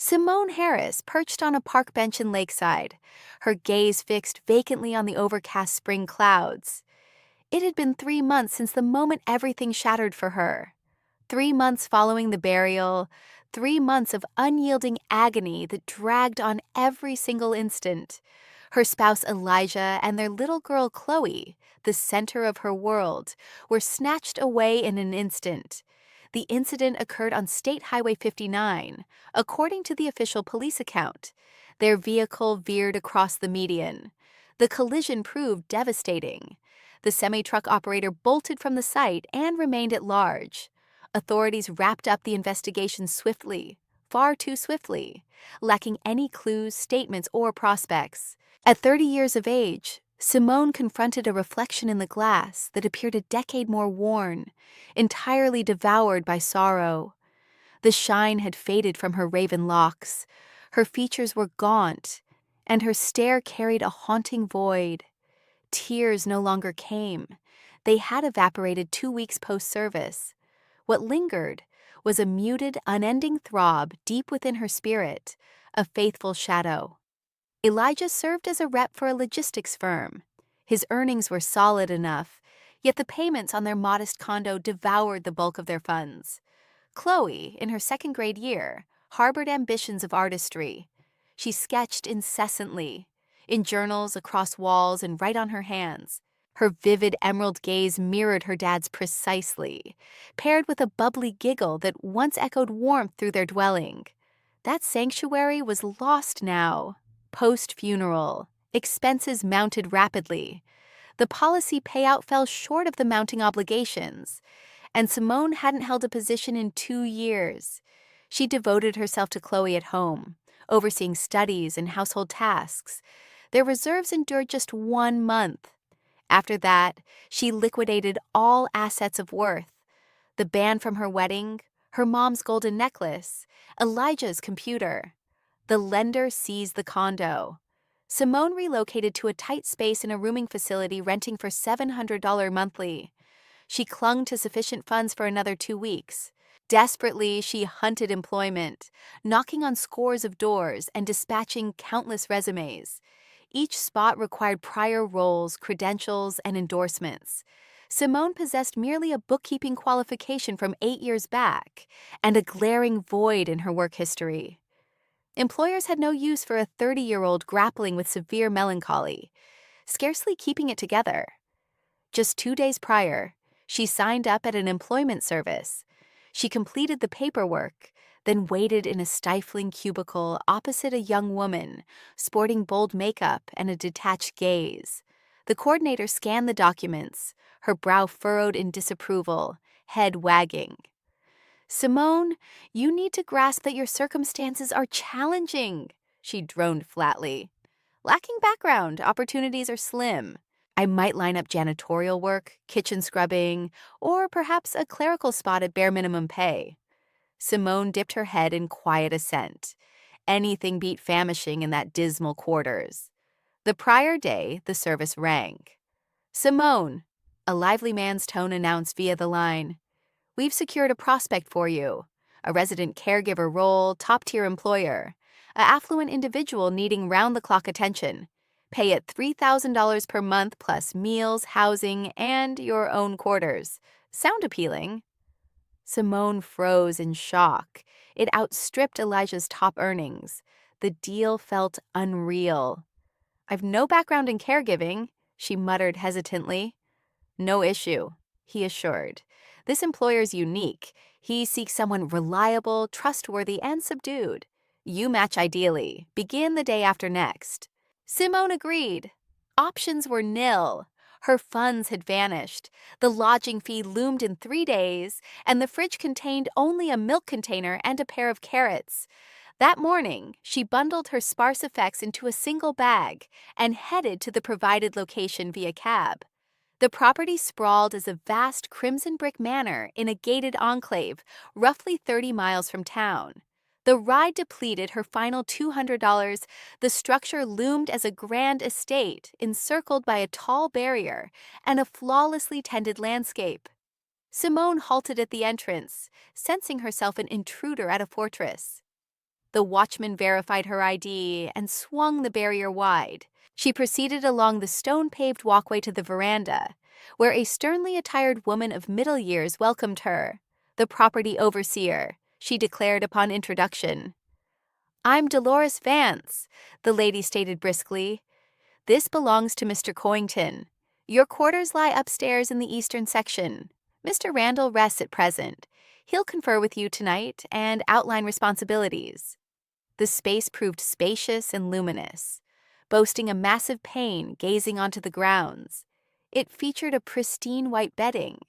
Simone Harris perched on a park bench in Lakeside, her gaze fixed vacantly on the overcast spring clouds. It had been 3 months since the moment everything shattered for her. 3 months following the burial, 3 months of unyielding agony that dragged on every single instant. Her spouse Elijah and their little girl Chloe, the center of her world, were snatched away in an instant. The incident occurred on State Highway 59, according to the official police account. Their vehicle veered across the median. The collision proved devastating. The semi-truck operator bolted from the site and remained at large. Authorities wrapped up the investigation swiftly, far too swiftly, lacking any clues, statements, or prospects. At 30 years of age, Simone confronted a reflection in the glass that appeared a decade more worn, entirely devoured by sorrow. The shine had faded from her raven locks, her features were gaunt, and her stare carried a haunting void. Tears no longer came. They had evaporated 2 weeks post-service. What lingered was a muted, unending throb deep within her spirit, a faithful shadow. Elijah served as a rep for a logistics firm. His earnings were solid enough, yet the payments on their modest condo devoured the bulk of their funds. Chloe, in her second-grade year, harbored ambitions of artistry. She sketched incessantly, in journals, across walls, and right on her hands. Her vivid emerald gaze mirrored her dad's precisely, paired with a bubbly giggle that once echoed warmth through their dwelling. That sanctuary was lost now. Post-funeral, expenses mounted rapidly. The policy payout fell short of the mounting obligations, and Simone hadn't held a position in 2 years. She devoted herself to Chloe at home, overseeing studies and household tasks. Their reserves endured just 1 month. After that, she liquidated all assets of worth. The band from her wedding, her mom's golden necklace, Elijah's computer. The lender seized the condo. Simone relocated to a tight space in a rooming facility renting for $700 monthly. She clung to sufficient funds for another 2 weeks. Desperately, she hunted employment, knocking on scores of doors and dispatching countless resumes. Each spot required prior roles, credentials, and endorsements. Simone possessed merely a bookkeeping qualification from 8 years back and a glaring void in her work history. Employers had no use for a 30-year-old grappling with severe melancholy, scarcely keeping it together. Just 2 days prior, she signed up at an employment service. She completed the paperwork, then waited in a stifling cubicle opposite a young woman, sporting bold makeup and a detached gaze. The coordinator scanned the documents, her brow furrowed in disapproval, head wagging. "Simone, you need to grasp that your circumstances are challenging," she droned flatly. "Lacking background, opportunities are slim. I might line up janitorial work, kitchen scrubbing, or perhaps a clerical spot at bare minimum pay." Simone dipped her head in quiet assent. Anything beat famishing in that dismal quarters. The prior day, the service rang. "Simone," a lively man's tone announced via the line, "we've secured a prospect for you. A resident caregiver role, top-tier employer. A affluent individual needing round-the-clock attention. Pay at $3,000 per month plus meals, housing, and your own quarters. Sound appealing?" Simone froze in shock. It outstripped Elijah's top earnings. The deal felt unreal. "I've no background in caregiving," she muttered hesitantly. "No issue," he assured. "This employer's unique. He seeks someone reliable, trustworthy, and subdued. You match ideally. Begin the day after next." Simone agreed. Options were nil. Her funds had vanished. The lodging fee loomed in 3 days, and the fridge contained only a milk container and a pair of carrots. That morning, she bundled her sparse effects into a single bag and headed to the provided location via cab. The property sprawled as a vast crimson brick manor in a gated enclave, roughly 30 miles from town. The ride depleted her final $200. The structure loomed as a grand estate encircled by a tall barrier and a flawlessly tended landscape. Simone halted at the entrance, sensing herself an intruder at a fortress. The watchman verified her ID and swung the barrier wide. She proceeded along the stone-paved walkway to the veranda, where a sternly attired woman of middle years welcomed her. The property overseer, she declared upon introduction. "I'm Dolores Vance," the lady stated briskly. "This belongs to Mr. Coington. Your quarters lie upstairs in the eastern section. Mr. Randall rests at present. He'll confer with you tonight and outline responsibilities." The space proved spacious and luminous, boasting a massive pane gazing onto the grounds. It featured a pristine white bedding,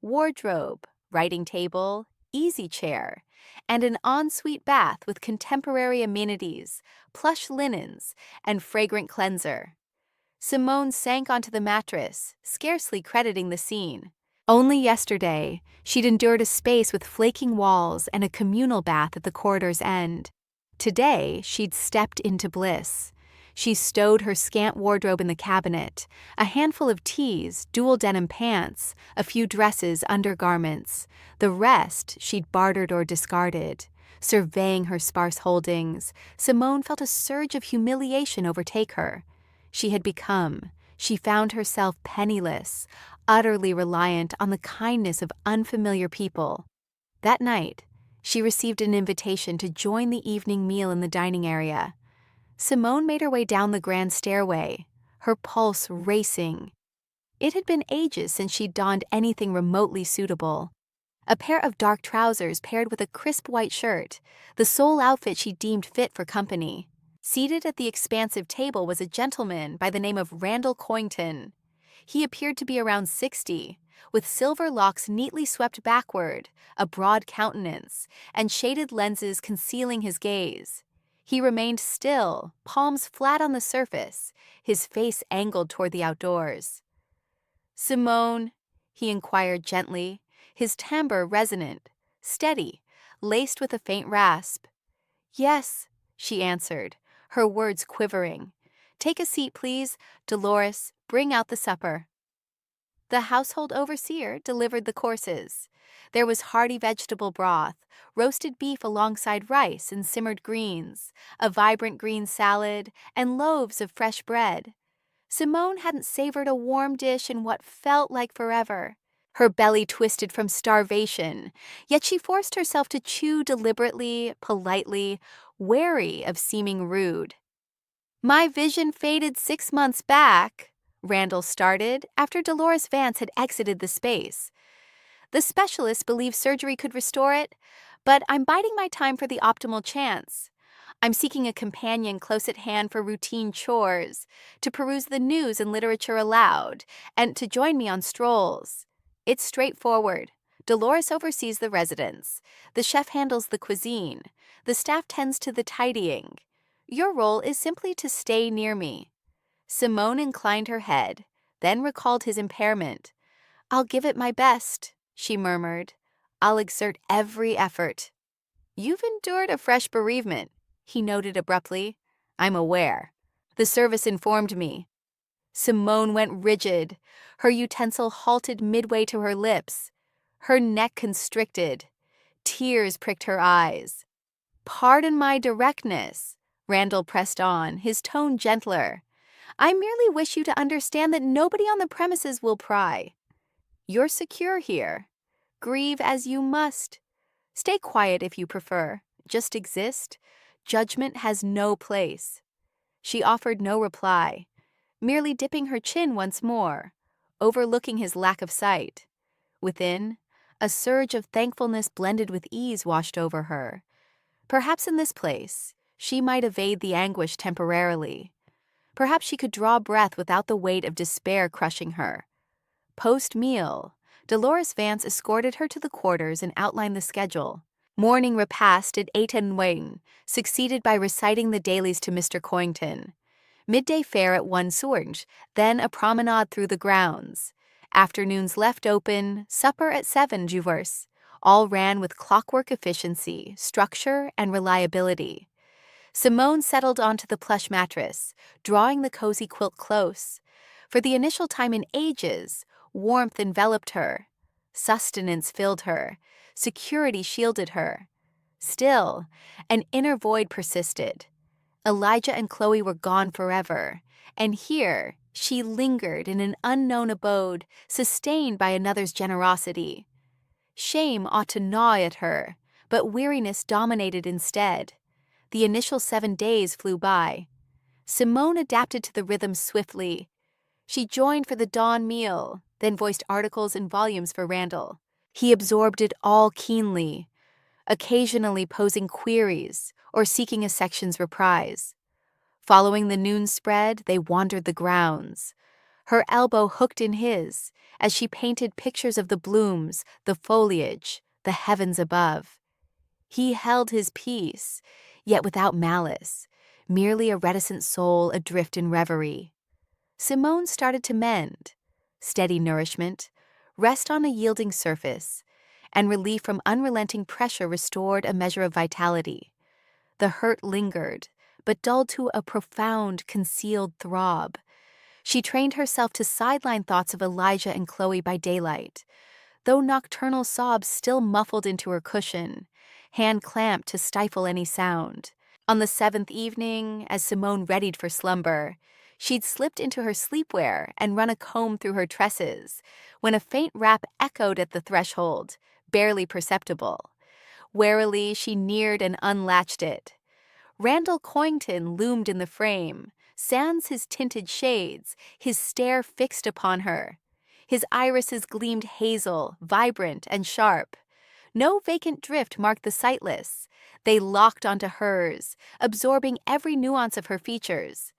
wardrobe, writing table, easy chair, and an ensuite bath with contemporary amenities, plush linens, and fragrant cleanser. Simone sank onto the mattress, scarcely crediting the scene. Only yesterday, she'd endured a space with flaking walls and a communal bath at the corridor's end. Today, she'd stepped into bliss. She stowed her scant wardrobe in the cabinet, a handful of tees, dual denim pants, a few dresses, undergarments. The rest she'd bartered or discarded. Surveying her sparse holdings, Simone felt a surge of humiliation overtake her. She found herself penniless, utterly reliant on the kindness of unfamiliar people. That night, she received an invitation to join the evening meal in the dining area. Simone made her way down the grand stairway, her pulse racing. It had been ages since she'd donned anything remotely suitable. A pair of dark trousers paired with a crisp white shirt, the sole outfit she deemed fit for company. Seated at the expansive table was a gentleman by the name of Randall Coington. He appeared to be around 60, with silver locks neatly swept backward, a broad countenance, and shaded lenses concealing his gaze. He remained still, palms flat on the surface, his face angled toward the outdoors. "Simone," he inquired gently, his timbre resonant, steady, laced with a faint rasp. "Yes," she answered, her words quivering. "Take a seat, please. Dolores, bring out the supper." The household overseer delivered the courses. There was hearty vegetable broth, roasted beef alongside rice and simmered greens, a vibrant green salad, and loaves of fresh bread. Simone hadn't savored a warm dish in what felt like forever. Her belly twisted from starvation, yet she forced herself to chew deliberately, politely, wary of seeming rude. "My vision faded 6 months back," Randall started after Dolores Vance had exited the space. "The specialist believes surgery could restore it, but I'm biding my time for the optimal chance. I'm seeking a companion close at hand for routine chores, to peruse the news and literature aloud, and to join me on strolls. It's straightforward. Dolores oversees the residence. The chef handles the cuisine. The staff tends to the tidying. Your role is simply to stay near me." Simone inclined her head, then recalled his impairment. "I'll give it my best," she murmured. "I'll exert every effort." "You've endured a fresh bereavement," he noted abruptly. "I'm aware. The service informed me." Simone went rigid. Her utensil halted midway to her lips. Her neck constricted. Tears pricked her eyes. "Pardon my directness," Randall pressed on, his tone gentler. "I merely wish you to understand that nobody on the premises will pry. You're secure here. Grieve as you must. Stay quiet if you prefer. Just exist. Judgment has no place." She offered no reply, merely dipping her chin once more, overlooking his lack of sight. Within, a surge of thankfulness blended with ease washed over her. Perhaps in this place, she might evade the anguish temporarily. Perhaps she could draw breath without the weight of despair crushing her. Post-meal, Dolores Vance escorted her to the quarters and outlined the schedule. Morning repast at 8 and Wayne, succeeded by reciting the dailies to Mr. Coington. Midday fare at 1 Sourge, then a promenade through the grounds. Afternoons left open, supper at 7 Juverse. All ran with clockwork efficiency, structure, and reliability. Simone settled onto the plush mattress, drawing the cozy quilt close. For the initial time in ages, warmth enveloped her. Sustenance filled her. Security shielded her. Still, an inner void persisted. Elijah and Chloe were gone forever, and here she lingered in an unknown abode, sustained by another's generosity. Shame ought to gnaw at her, but weariness dominated instead. The initial 7 days flew by. Simone adapted to the rhythm swiftly. She joined for the dawn meal, then voiced articles and volumes for Randall. He absorbed it all keenly, occasionally posing queries or seeking a section's reprise. Following the noon spread, they wandered the grounds, her elbow hooked in his as she painted pictures of the blooms, the foliage, the heavens above. He held his peace, yet without malice, merely a reticent soul adrift in reverie. Simone started to mend. Steady nourishment, rest on a yielding surface, and relief from unrelenting pressure restored a measure of vitality. The hurt lingered, but dulled to a profound, concealed throb. She trained herself to sideline thoughts of Elijah and Chloe by daylight, though nocturnal sobs still muffled into her cushion, hand clamped to stifle any sound. On the 7th evening, as Simone readied for slumber, she'd slipped into her sleepwear and run a comb through her tresses, when a faint rap echoed at the threshold, barely perceptible. Warily, she neared and unlatched it. Randall Coington loomed in the frame, sans his tinted shades, his stare fixed upon her. His irises gleamed hazel, vibrant and sharp. No vacant drift marked the sightless. They locked onto hers, absorbing every nuance of her features.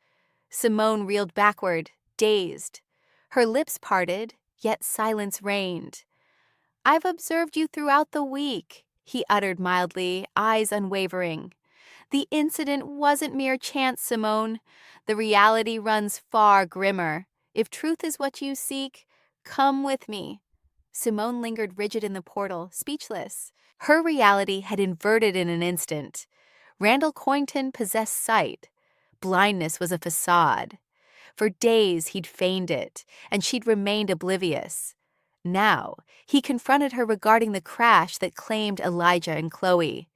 Simone reeled backward, dazed. Her lips parted, yet silence reigned. "I've observed you throughout the week," he uttered mildly, eyes unwavering. "The incident wasn't mere chance, Simone. The reality runs far grimmer. If truth is what you seek, come with me." Simone lingered rigid in the portal, speechless. Her reality had inverted in an instant. Randall Coington possessed sight. Blindness was a facade. For days he'd feigned it, and she'd remained oblivious. Now, he confronted her regarding the crash that claimed Elijah and Chloe.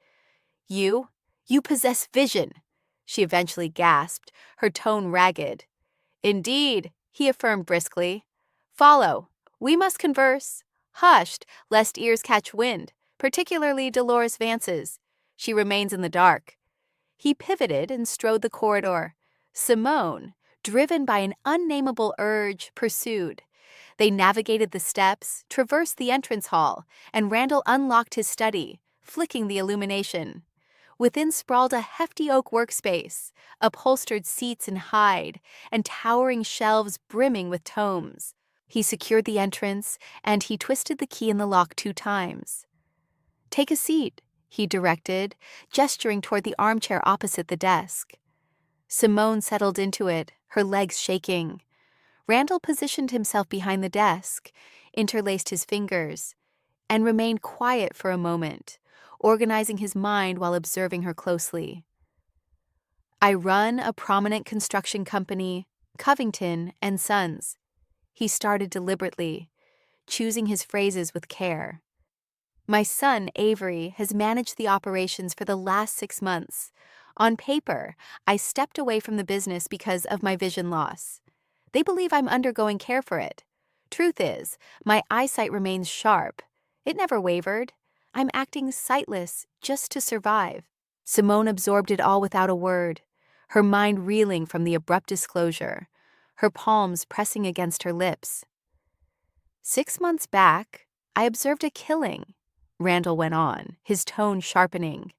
You possess vision," she eventually gasped, her tone ragged. "Indeed," he affirmed briskly. "Follow. We must converse. Hushed, lest ears catch wind, particularly Dolores Vance's. She remains in the dark." He pivoted and strode the corridor. Simone, driven by an unnameable urge, pursued. They navigated the steps, traversed the entrance hall, and Randall unlocked his study, flicking the illumination. Within sprawled a hefty oak workspace, upholstered seats in hide, and towering shelves brimming with tomes. He secured the entrance, and he twisted the key in the lock 2 times. "Take a seat," he directed, gesturing toward the armchair opposite the desk. Simone settled into it, her legs shaking. Randall positioned himself behind the desk, interlaced his fingers, and remained quiet for a moment, organizing his mind while observing her closely. "I run a prominent construction company, Covington and Sons." He started deliberately, choosing his phrases with care. "My son, Avery, has managed the operations for the last 6 months. On paper, I stepped away from the business because of my vision loss. They believe I'm undergoing care for it. Truth is, my eyesight remains sharp. It never wavered. I'm acting sightless just to survive." Simone absorbed it all without a word, her mind reeling from the abrupt disclosure, her palms pressing against her lips. "6 months back, I observed a killing," Randall went on, his tone sharpening.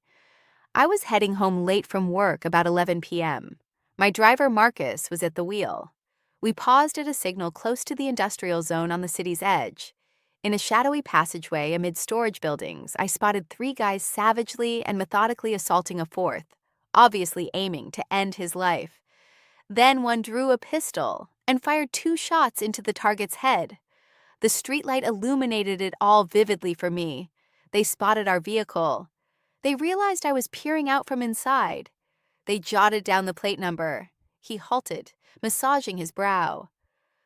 "I was heading home late from work about 11 p.m. My driver, Marcus, was at the wheel. We paused at a signal close to the industrial zone on the city's edge. In a shadowy passageway amid storage buildings, I spotted 3 guys savagely and methodically assaulting a 4th, obviously aiming to end his life. Then one drew a pistol and fired 2 shots into the target's head. The streetlight illuminated it all vividly for me. They spotted our vehicle. They realized I was peering out from inside. They jotted down the plate number." He halted, massaging his brow.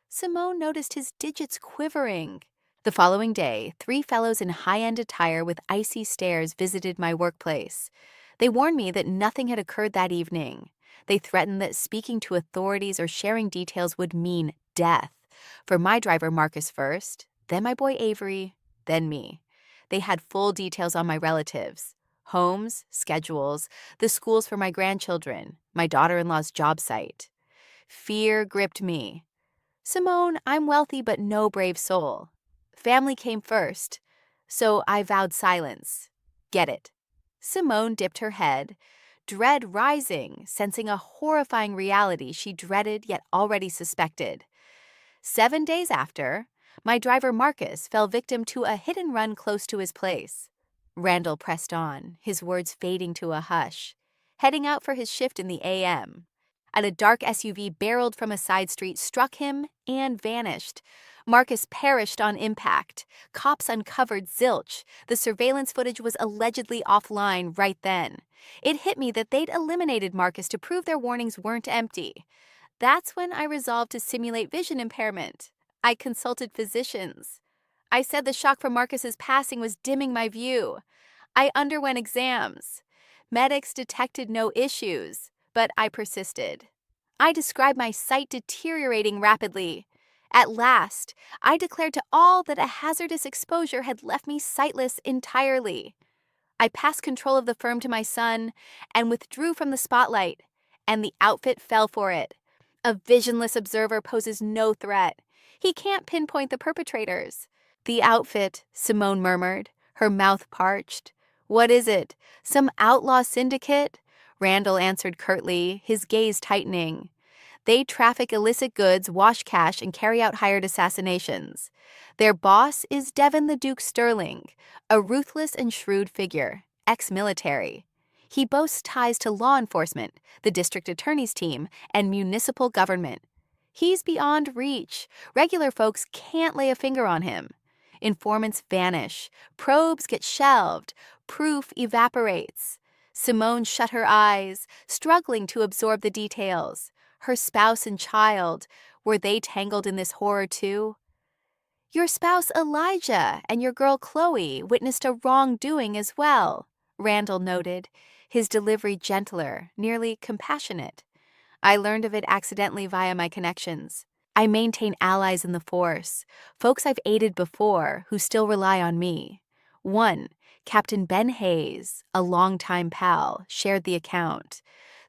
Simone noticed his digits quivering. The following day, 3 fellows in high-end attire with icy stares visited my workplace. They warned me that nothing had occurred that evening. They threatened that speaking to authorities or sharing details would mean death. For my driver Marcus first, then my boy Avery, then me. They had full details on my relatives. Homes, schedules, the schools for my grandchildren, my daughter-in-law's job site. Fear gripped me. Simone, I'm wealthy but no brave soul. Family came first, so I vowed silence. Get it. Simone dipped her head, dread rising, sensing a horrifying reality she dreaded yet already suspected. 7 days after, my driver Marcus fell victim to a hit-and-run close to his place. Randall pressed on, his words fading to a hush, heading out for his shift in the AM. A dark SUV barreled from a side street, struck him, and vanished. Marcus perished on impact. Cops uncovered zilch. The surveillance footage was allegedly offline right then. It hit me that they'd eliminated Marcus to prove their warnings weren't empty. That's when I resolved to simulate vision impairment. I consulted physicians. I said the shock from Marcus's passing was dimming my view. I underwent exams. Medics detected no issues, but I persisted. I described my sight deteriorating rapidly. At last, I declared to all that a hazardous exposure had left me sightless entirely. I passed control of the firm to my son and withdrew from the spotlight, and the outfit fell for it. A visionless observer poses no threat. He can't pinpoint the perpetrators. The outfit, Simone murmured, her mouth parched. What is it? Some outlaw syndicate? Randall answered curtly, his gaze tightening. They traffic illicit goods, wash cash, and carry out hired assassinations. Their boss is Devin the Duke Sterling, a ruthless and shrewd figure, ex-military. He boasts ties to law enforcement, the district attorney's team, and municipal government. He's beyond reach. Regular folks can't lay a finger on him. Informants vanish. Probes get shelved. Proof evaporates. Simone shut her eyes, struggling to absorb the details. Her spouse and child, were they tangled in this horror too? Your spouse Elijah and your girl Chloe witnessed a wrongdoing as well, Randall noted, his delivery gentler, nearly compassionate. I learned of it accidentally via my connections. I maintain allies in the force, folks I've aided before who still rely on me. One, Captain Ben Hayes, a longtime pal, shared the account.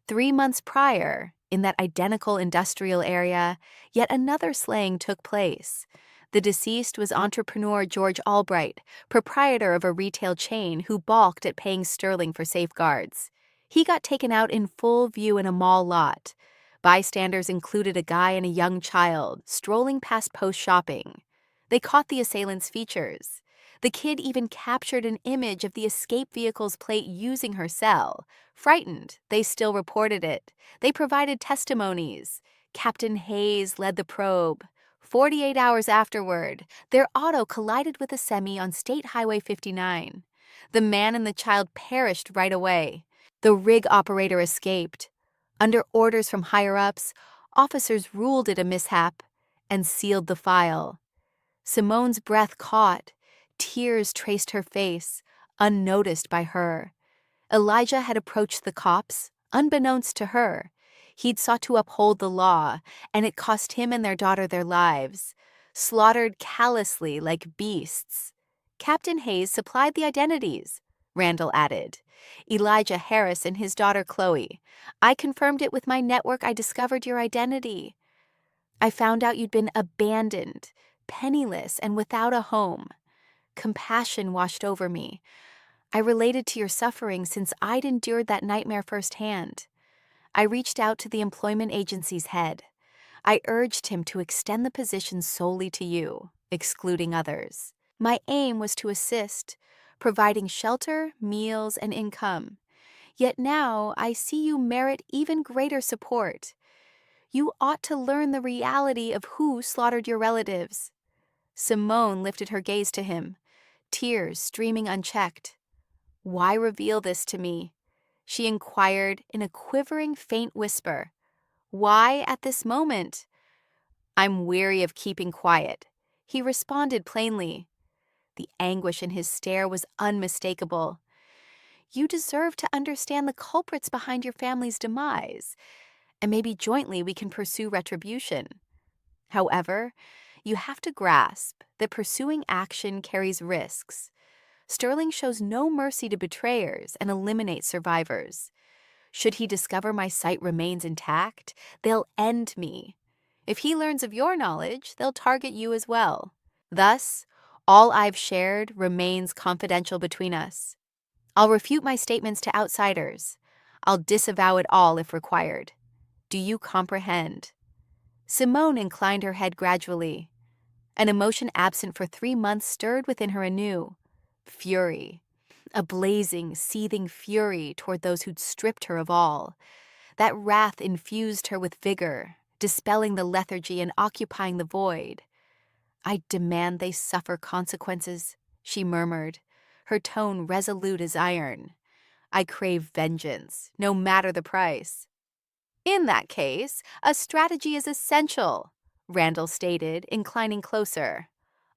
3 months prior, in that identical industrial area, yet another slaying took place. The deceased was entrepreneur George Albright, proprietor of a retail chain who balked at paying Sterling for safeguards. He got taken out in full view in a mall lot. Bystanders included a guy and a young child strolling past Post Shopping. They caught the assailant's features. The kid even captured an image of the escape vehicle's plate using her cell. Frightened, they still reported it. They provided testimonies. Captain Hayes led the probe. 48 hours afterward, their auto collided with a semi on State Highway 59. The man and the child perished right away. The rig operator escaped. Under orders from higher-ups, officers ruled it a mishap and sealed the file. Simone's breath caught. Tears traced her face, unnoticed by her. Elijah had approached the cops, unbeknownst to her. He'd sought to uphold the law, and it cost him and their daughter their lives, slaughtered callously like beasts. Captain Hayes supplied the identities, Randall added. Elijah Harris and his daughter Chloe. I confirmed it with my network. I discovered your identity. I found out you'd been abandoned, penniless, and without a home. Compassion washed over me. I related to your suffering since I'd endured that nightmare firsthand. I reached out to the employment agency's head. I urged him to extend the position solely to you, excluding others. My aim was to assist, providing shelter, meals, and income. Yet now I see you merit even greater support. You ought to learn the reality of who slaughtered your relatives. Simone lifted her gaze to him, tears streaming unchecked. Why reveal this to me? She inquired in a quivering, faint whisper. Why at this moment? I'm weary of keeping quiet, he responded plainly. The anguish in his stare was unmistakable. You deserve to understand the culprits behind your family's demise, and maybe jointly we can pursue retribution. However, you have to grasp that pursuing action carries risks. Sterling shows no mercy to betrayers and eliminates survivors. Should he discover my site remains intact, they'll end me. If he learns of your knowledge, they'll target you as well. Thus, all I've shared remains confidential between us. I'll refute my statements to outsiders. I'll disavow it all if required. Do you comprehend? Simone inclined her head gradually. An emotion absent for 3 months stirred within her anew. Fury. A blazing, seething fury toward those who'd stripped her of all. That wrath infused her with vigor, dispelling the lethargy and occupying the void. I demand they suffer consequences, she murmured, her tone resolute as iron. I crave vengeance, no matter the price. In that case, a strategy is essential, Randall stated, inclining closer.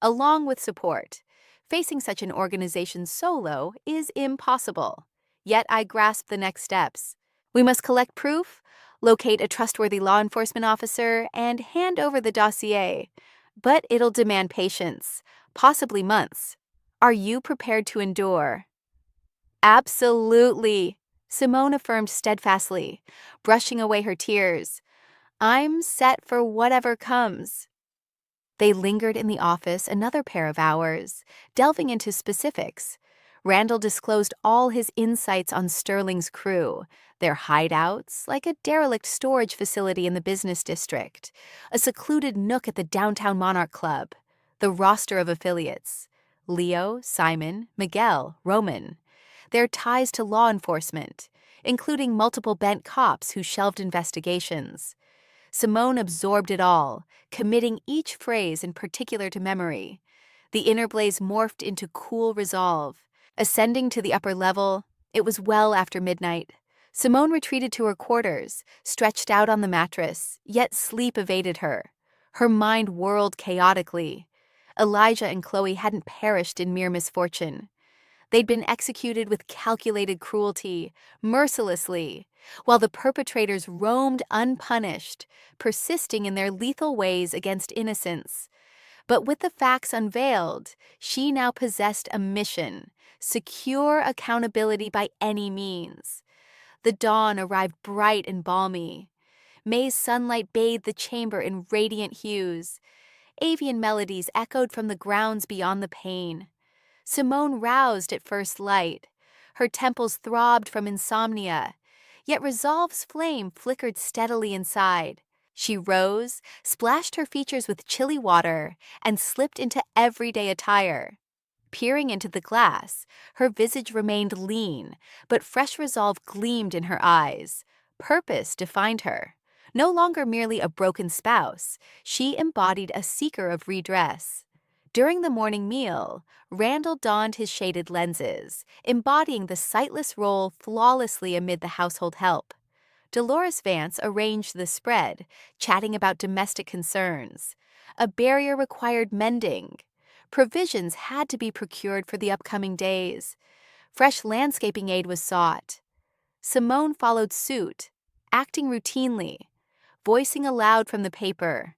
Along with support, facing such an organization solo is impossible. Yet I grasp the next steps. We must collect proof, locate a trustworthy law enforcement officer, and hand over the dossier. But it'll demand patience, possibly months. Are you prepared to endure? Absolutely, Simone affirmed steadfastly, brushing away her tears. I'm set for whatever comes. They lingered in the office another pair of hours, delving into specifics. Randall disclosed all his insights on Sterling's crew, their hideouts, like a derelict storage facility in the business district, a secluded nook at the downtown Monarch Club, the roster of affiliates, Leo, Simon, Miguel, Roman, their ties to law enforcement, including multiple bent cops who shelved investigations. Simone absorbed it all, committing each phrase in particular to memory. The inner blaze morphed into cool resolve. Ascending to the upper level, it was well after midnight. Simone retreated to her quarters, stretched out on the mattress, yet sleep evaded her. Her mind whirled chaotically. Elijah and Chloe hadn't perished in mere misfortune. They'd been executed with calculated cruelty, mercilessly, while the perpetrators roamed unpunished, persisting in their lethal ways against innocents. But with the facts unveiled, she now possessed a mission: secure accountability by any means. The dawn arrived bright and balmy. May's sunlight bathed the chamber in radiant hues. Avian melodies echoed from the grounds beyond the pane. Simone roused at first light. Her temples throbbed from insomnia, yet resolve's flame flickered steadily inside. She rose, splashed her features with chilly water, and slipped into everyday attire. Peering into the glass, her visage remained lean, but fresh resolve gleamed in her eyes. Purpose defined her. No longer merely a broken spouse, she embodied a seeker of redress. During the morning meal, Randall donned his shaded lenses, embodying the sightless role flawlessly amid the household help. Dolores Vance arranged the spread, chatting about domestic concerns. A barrier required mending. Provisions had to be procured for the upcoming days. Fresh landscaping aid was sought. Simone followed suit, acting routinely, voicing aloud from the paper.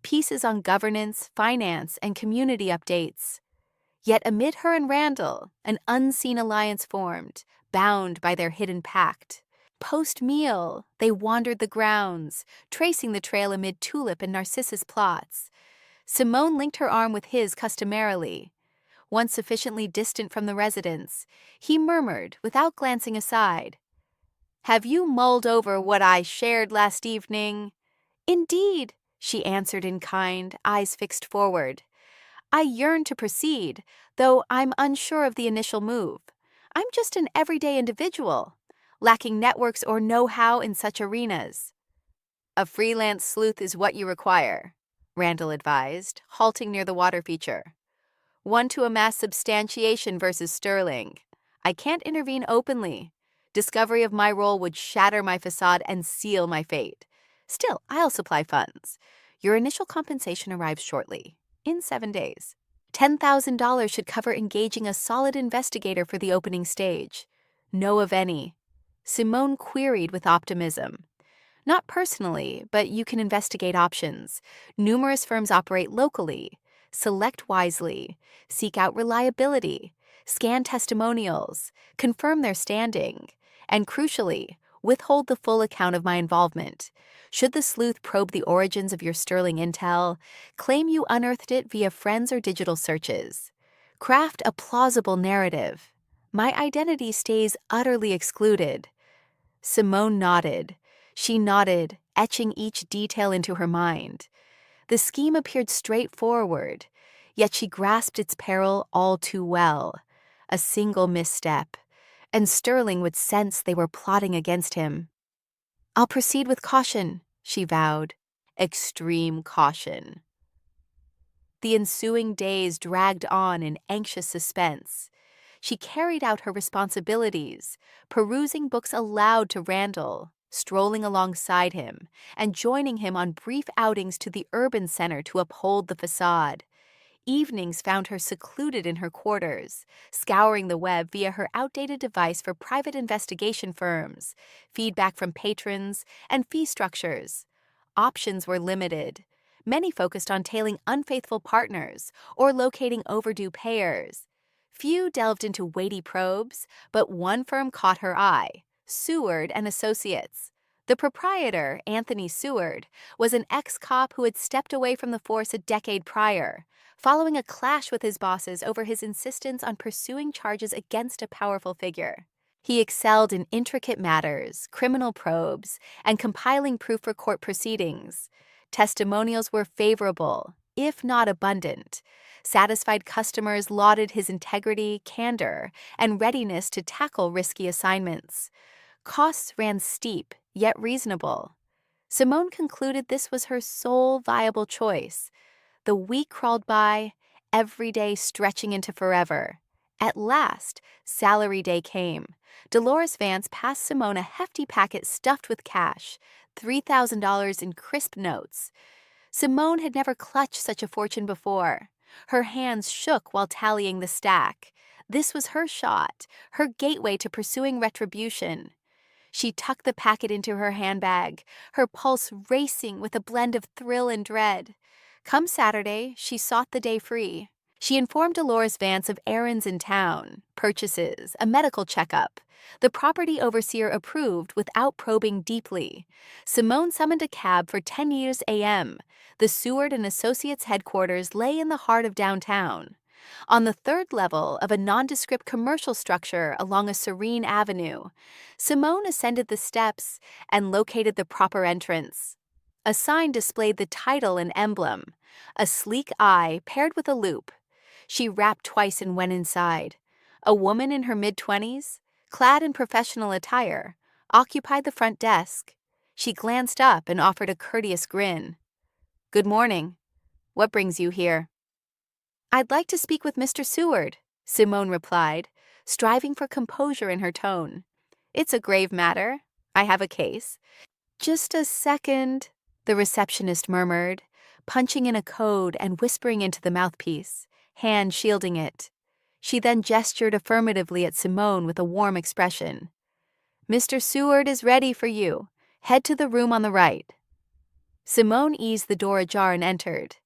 Pieces on governance, finance, and community updates. Yet amid her and Randall, an unseen alliance formed, bound by their hidden pact. Post-meal, they wandered the grounds, tracing the trail amid tulip and narcissus plots. Simone linked her arm with his customarily. Once sufficiently distant from the residence, he murmured without glancing aside, "Have you mulled over what I shared last evening?" "Indeed," she answered in kind, eyes fixed forward. "I yearn to proceed, though I'm unsure of the initial move. I'm just an everyday individual, lacking networks or know-how in such arenas." "A freelance sleuth is what you require," Randall advised, halting near the water feature. "One to amass substantiation versus Sterling. I can't intervene openly. Discovery of my role would shatter my facade and seal my fate. Still, I'll supply funds. Your initial compensation arrives shortly, in 7 days." $10,000 should cover engaging a solid investigator for the opening stage. Know of any? Simone queried with optimism. Not personally, but you can investigate options. Numerous firms operate locally. Select wisely. Seek out reliability. Scan testimonials. Confirm their standing. And crucially, withhold the full account of my involvement. Should the sleuth probe the origins of your sterling intel, claim you unearthed it via friends or digital searches. Craft a plausible narrative. My identity stays utterly excluded. Simone nodded. She nodded, etching each detail into her mind. The scheme appeared straightforward, yet she grasped its peril all too well. A single misstep, and Sterling would sense they were plotting against him. I'll proceed with caution, she vowed. Extreme caution. The ensuing days dragged on in anxious suspense. She carried out her responsibilities, perusing books aloud to Randall, strolling alongside him, and joining him on brief outings to the urban center to uphold the facade. Evenings found her secluded in her quarters, scouring the web via her outdated device for private investigation firms, feedback from patrons, and fee structures. Options were limited. Many focused on tailing unfaithful partners or locating overdue payers. Few delved into weighty probes, but one firm caught her eye, Seward and Associates. The proprietor, Anthony Seward, was an ex-cop who had stepped away from the force a decade prior, following a clash with his bosses over his insistence on pursuing charges against a powerful figure. He excelled in intricate matters, criminal probes, and compiling proof for court proceedings. Testimonials were favorable, if not abundant. Satisfied customers lauded his integrity, candor, and readiness to tackle risky assignments. Costs ran steep, yet reasonable. Simone concluded this was her sole viable choice. The week crawled by, every day stretching into forever. At last, salary day came. Dolores Vance passed Simone a hefty packet stuffed with cash, $3,000 in crisp notes. Simone had never clutched such a fortune before. Her hands shook while tallying the stack. This was her shot, her gateway to pursuing retribution. She tucked the packet into her handbag, her pulse racing with a blend of thrill and dread. Come Saturday, she sought the day free. She informed Dolores Vance of errands in town, purchases, a medical checkup. The property overseer approved without probing deeply. Simone summoned a cab for 10 years a.m. The Seward and Associates headquarters lay in the heart of downtown. On the third level of a nondescript commercial structure along a serene avenue, Simone ascended the steps and located the proper entrance. A sign displayed the title and emblem, a sleek eye paired with a loop. She rapped twice and went inside. A woman in her mid-20s, clad in professional attire, occupied the front desk. She glanced up and offered a courteous grin. "Good morning. What brings you here?" "I'd like to speak with Mr. Seward," Simone replied, striving for composure in her tone. "It's a grave matter. I have a case." "Just a second," the receptionist murmured, punching in a code and whispering into the mouthpiece, hand shielding it. She then gestured affirmatively at Simone with a warm expression. "Mr. Seward is ready for you. Head to the room on the right." Simone eased the door ajar and entered.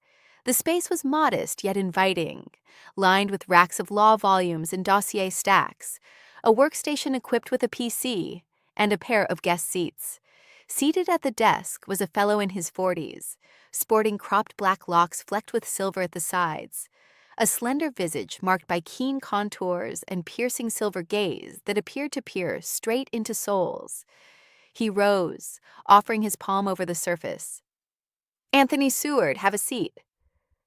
The space was modest yet inviting, lined with racks of law volumes and dossier stacks, a workstation equipped with a PC, and a pair of guest seats. Seated at the desk was a fellow in his 40s, sporting cropped black locks flecked with silver at the sides, a slender visage marked by keen contours and piercing silver gaze that appeared to peer straight into souls. He rose, offering his palm over the surface. "Anthony Seward, have a seat."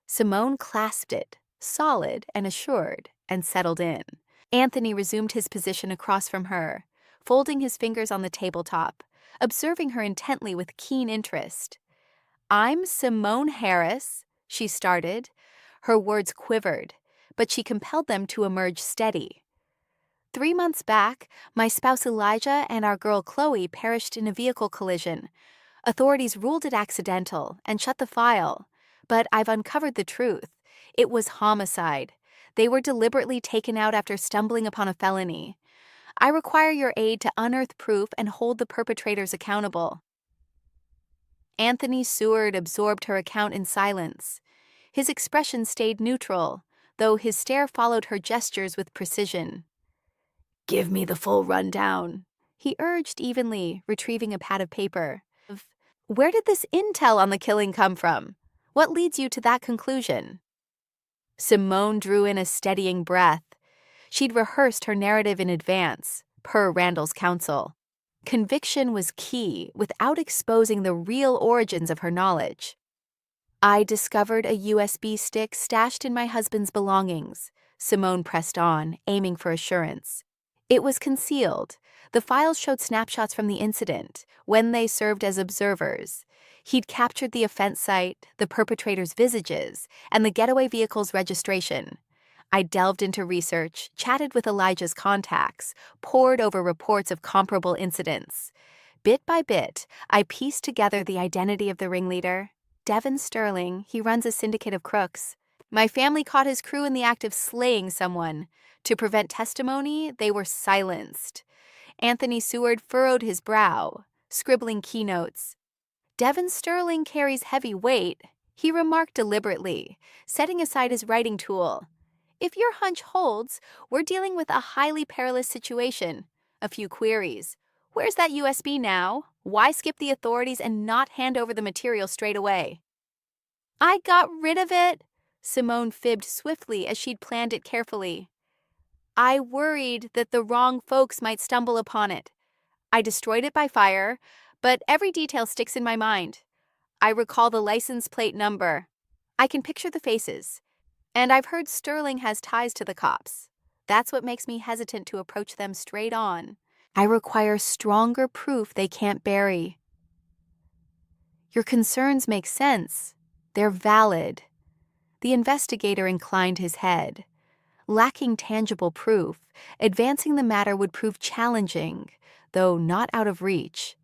Simone clasped it, solid and assured, and settled in. Anthony resumed his position across from her, folding his fingers on the tabletop, observing her intently with keen interest. "I'm Simone Harris," she started. Her words quivered, but she compelled them to emerge steady. "3 months back, my spouse Elijah and our girl Chloe perished in a vehicle collision. Authorities ruled it accidental and shut the file, but I've uncovered the truth. It was homicide. They were deliberately taken out after stumbling upon a felony. I require your aid to unearth proof and hold the perpetrators accountable." Anthony Seward absorbed her account in silence. His expression stayed neutral, though his stare followed her gestures with precision. "Give me the full rundown," he urged evenly, retrieving a pad of paper. "Where did this intel on the killing come from? What leads you to that conclusion?" Simone drew in a steadying breath. She'd rehearsed her narrative in advance, per Randall's counsel. Conviction was key without exposing the real origins of her knowledge. "I discovered a USB stick stashed in my husband's belongings," Simone pressed on, aiming for assurance. "It was concealed. The files showed snapshots from the incident, when they served as observers. He'd captured the offense site, the perpetrators' visages, and the getaway vehicle's registration. I delved into research, chatted with Elijah's contacts, pored over reports of comparable incidents. Bit by bit, I pieced together the identity of the ringleader. Devin Sterling, he runs a syndicate of crooks. My family caught his crew in the act of slaying someone. To prevent testimony, they were silenced." Anthony Seward furrowed his brow, scribbling keynotes. "Devin Sterling carries heavy weight," he remarked deliberately, setting aside his writing tool. "If your hunch holds, we're dealing with a highly perilous situation. A few queries. Where's that USB now? Why skip the authorities and not hand over the material straight away?" "I got rid of it," Simone fibbed swiftly as she'd planned it carefully. "I worried that the wrong folks might stumble upon it. I destroyed it by fire, but every detail sticks in my mind. I recall the license plate number. I can picture the faces. And I've heard Sterling has ties to the cops. That's what makes me hesitant to approach them straight on. I require stronger proof they can't bury." "Your concerns make sense. They're valid." The investigator inclined his head. Lacking tangible proof, advancing the matter would prove challenging, though not out of reach.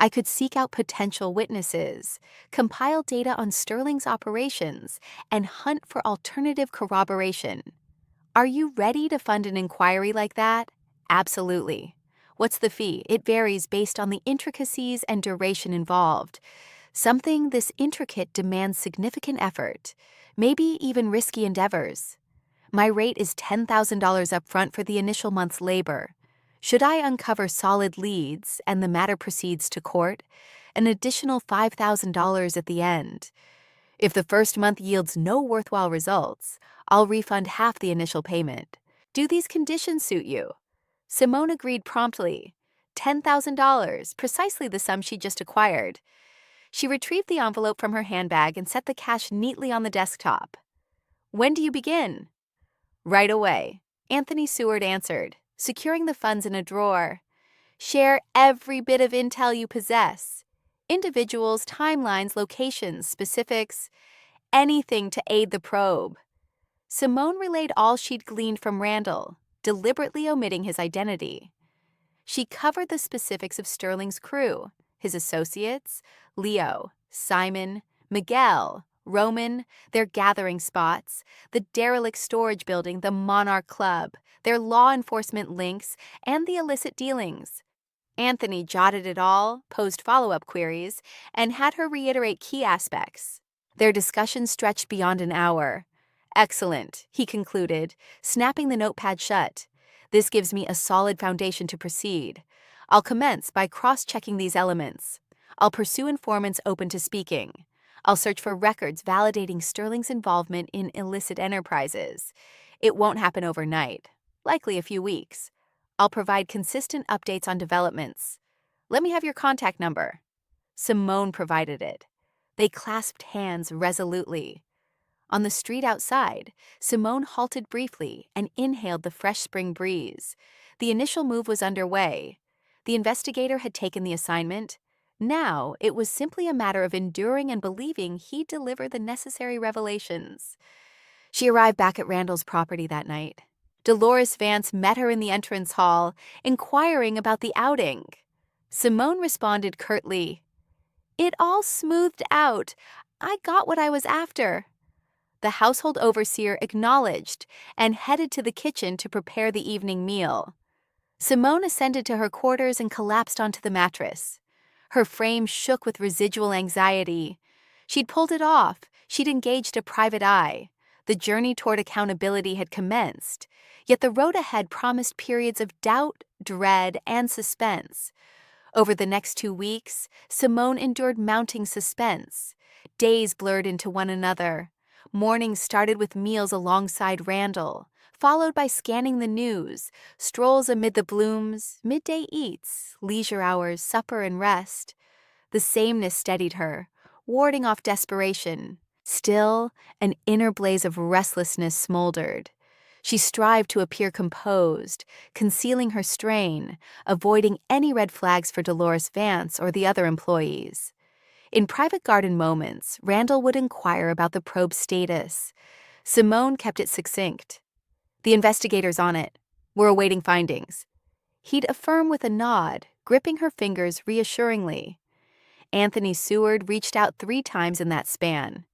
I could seek out potential witnesses, compile data on Sterling's operations, and hunt for alternative corroboration. Are you ready to fund an inquiry like that? Absolutely. What's the fee? It varies based on the intricacies and duration involved. Something this intricate demands significant effort, maybe even risky endeavors. My rate is $10,000 upfront for the initial month's labor. Should I uncover solid leads and the matter proceeds to court, an additional $5,000 at the end. If the first month yields no worthwhile results, I'll refund half the initial payment. Do these conditions suit you?" Simone agreed promptly. $10,000, precisely the sum she just acquired. She retrieved the envelope from her handbag and set the cash neatly on the desktop. "When do you begin?" "Right away," Anthony Seward answered, securing the funds in a drawer. "Share every bit of intel you possess. Individuals, timelines, locations, specifics, anything to aid the probe." Simone relayed all she'd gleaned from Randall, deliberately omitting his identity. She covered the specifics of Sterling's crew, his associates, Leo, Simon, Miguel, Roman, their gathering spots, the derelict storage building, the Monarch Club, their law enforcement links, and the illicit dealings. Anthony jotted it all, posed follow-up queries, and had her reiterate key aspects. Their discussion stretched beyond an hour. "Excellent," he concluded, snapping the notepad shut. "This gives me a solid foundation to proceed. I'll commence by cross-checking these elements. I'll pursue informants open to speaking. I'll search for records validating Sterling's involvement in illicit enterprises. It won't happen overnight, likely a few weeks. I'll provide consistent updates on developments. Let me have your contact number." Simone provided it. They clasped hands resolutely. On the street outside, Simone halted briefly and inhaled the fresh spring breeze. The initial move was underway. The investigator had taken the assignment. Now, it was simply a matter of enduring and believing he'd deliver the necessary revelations. She arrived back at Randall's property that night. Dolores Vance met her in the entrance hall, inquiring about the outing. Simone responded curtly, "It all smoothed out. I got what I was after." The household overseer acknowledged and headed to the kitchen to prepare the evening meal. Simone ascended to her quarters and collapsed onto the mattress. Her frame shook with residual anxiety. She'd pulled it off. She'd engaged a private eye. The journey toward accountability had commenced, yet the road ahead promised periods of doubt, dread, and suspense. Over the next 2 weeks, Simone endured mounting suspense. Days blurred into one another. Mornings started with meals alongside Randall, followed by scanning the news, strolls amid the blooms, midday eats, leisure hours, supper, and rest. The sameness steadied her, warding off desperation. Still, an inner blaze of restlessness smoldered. She strived to appear composed, concealing her strain, avoiding any red flags for Dolores Vance or the other employees. In private garden moments, Randall would inquire about the probe's status. Simone kept it succinct. "The investigator's on it. We're awaiting findings." He'd affirm with a nod, gripping her fingers reassuringly. Anthony Seward reached out 3 times in that span.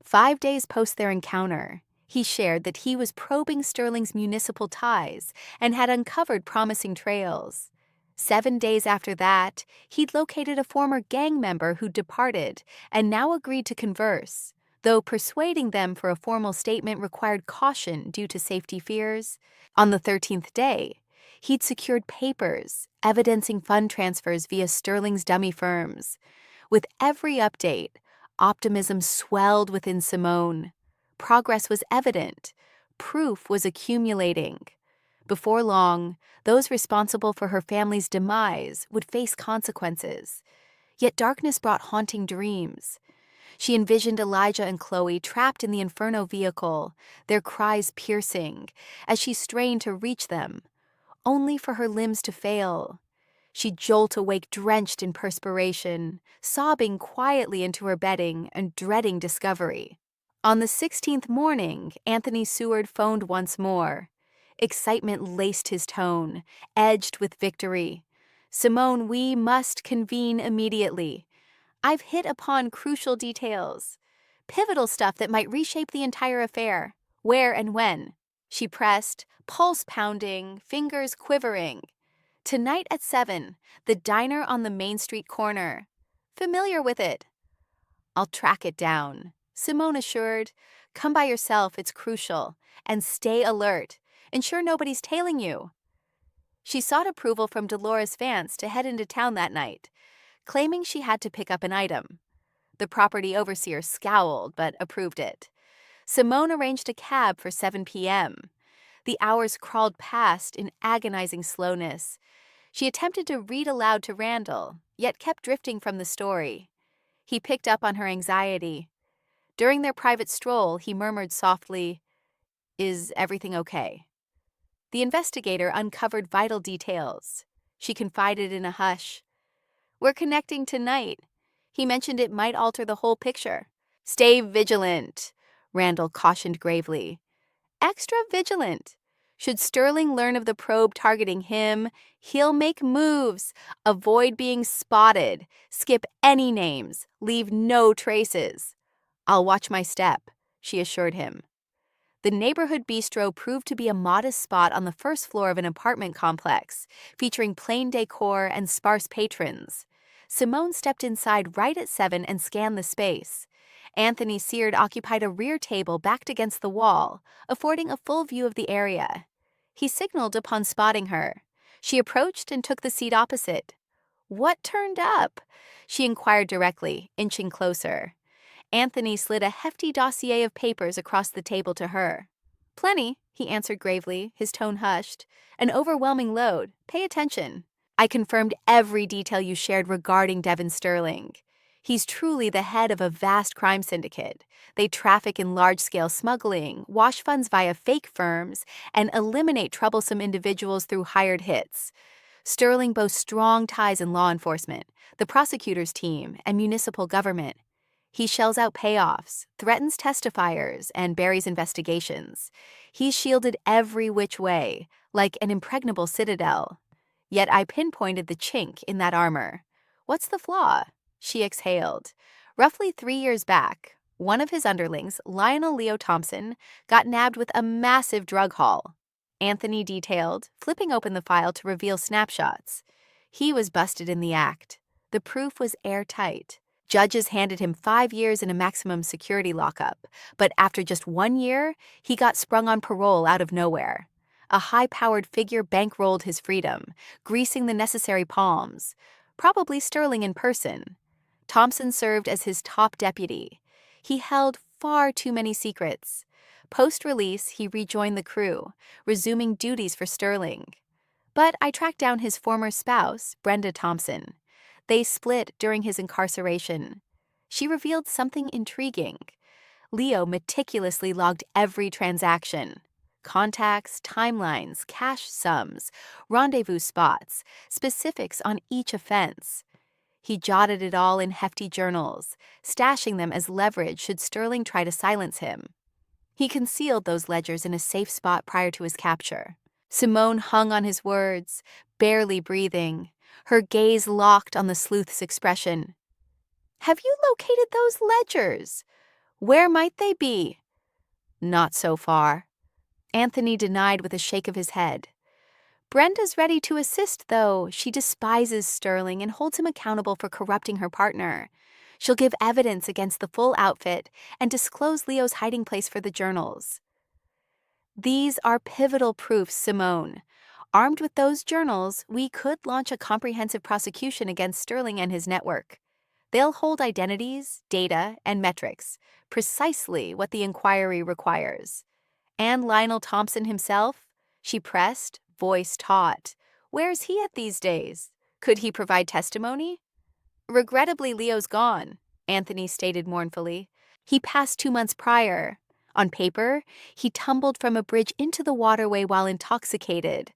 5 days post their encounter, he shared that he was probing Sterling's municipal ties and had uncovered promising trails. 7 days after that, he'd located a former gang member who'd departed and now agreed to converse, though persuading them for a formal statement required caution due to safety fears. On the 13th day, he'd secured papers evidencing fund transfers via Sterling's dummy firms. With every update, optimism swelled within Simone. Progress was evident. Proof was accumulating. Before long, those responsible for her family's demise would face consequences. Yet darkness brought haunting dreams. She envisioned Elijah and Chloe trapped in the Inferno vehicle, their cries piercing, as she strained to reach them, only for her limbs to fail. She'd jolt awake drenched in perspiration, sobbing quietly into her bedding and dreading discovery. On the 16th morning, Anthony Seward phoned once more. Excitement laced his tone, edged with victory. "Simone, we must convene immediately. I've hit upon crucial details. Pivotal stuff that might reshape the entire affair. Where and when?" She pressed, pulse pounding, fingers quivering. "Tonight at 7, the diner on the Main Street corner. Familiar with it?" "I'll track it down," Simone assured. "Come by yourself, it's crucial. And stay alert. Ensure nobody's tailing you." She sought approval from Dolores Vance to head into town that night, claiming she had to pick up an item. The property overseer scowled but approved it. Simone arranged a cab for 7 p.m. The hours crawled past in agonizing slowness. She attempted to read aloud to Randall, yet kept drifting from the story. He picked up on her anxiety. During their private stroll, he murmured softly, "Is everything okay?" The investigator uncovered vital details. She confided in a hush, "We're connecting tonight. He mentioned it might alter the whole picture." "Stay vigilant," Randall cautioned gravely. "Extra vigilant. Should Sterling learn of the probe targeting him, he'll make moves. Avoid being spotted. Skip any names. Leave no traces." "I'll watch my step," she assured him. The neighborhood bistro proved to be a modest spot on the first floor of an apartment complex, featuring plain decor and sparse patrons. Simone stepped inside right at 7 and scanned the space. Anthony Seward occupied a rear table backed against the wall, affording a full view of the area. He signaled upon spotting her. She approached and took the seat opposite. "What turned up?" she inquired directly, inching closer. Anthony slid a hefty dossier of papers across the table to her. "Plenty," he answered gravely, his tone hushed. "An overwhelming load. Pay attention. I confirmed every detail you shared regarding Devin Sterling. He's truly the head of a vast crime syndicate. They traffic in large-scale smuggling, wash funds via fake firms, and eliminate troublesome individuals through hired hits. Sterling boasts strong ties in law enforcement, the prosecutor's team, and municipal government. He shells out payoffs, threatens testifiers, and buries investigations. He's shielded every which way, like an impregnable citadel. Yet I pinpointed the chink in that armor. What's the flaw?" She exhaled. "Roughly 3 years back, One of his underlings, Lionel Leo Thompson, got nabbed with a massive drug haul. Anthony detailed, flipping open the file to reveal snapshots. He was busted in the act. The proof was airtight. Judges handed him 5 years in a maximum security lockup, but after just 1 year, he got sprung on parole out of nowhere. A high-powered figure bankrolled his freedom, greasing the necessary palms, probably Sterling in person. Thompson served as his top deputy. He held far too many secrets. Post-release, he rejoined the crew, resuming duties for Sterling. But I tracked down his former spouse, Brenda Thompson. They split during his incarceration. She revealed something intriguing. Leo meticulously logged every transaction. Contacts, timelines, cash sums, rendezvous spots, specifics on each offense. He jotted it all in hefty journals, stashing them as leverage should Sterling try to silence him. He concealed those ledgers in a safe spot prior to his capture. Simone hung on his words, barely breathing, her gaze locked on the sleuth's expression. "Have you located those ledgers? Where might they be?" "Not so far." Anthony denied with a shake of his head. Brenda's ready to assist, though. She despises Sterling and holds him accountable for corrupting her partner. She'll give evidence against the full outfit and disclose Leo's hiding place for the journals. These are pivotal proofs, Simone. Armed with those journals, we could launch a comprehensive prosecution against Sterling and his network. They'll hold identities, data, and metrics, precisely what the inquiry requires. And Lionel Thompson himself? She pressed, voice taut. Where's he at these days? Could he provide testimony? "Regrettably, Leo's gone," Anthony stated mournfully. "He passed 2 months prior. On paper, he tumbled from a bridge into the waterway while intoxicated.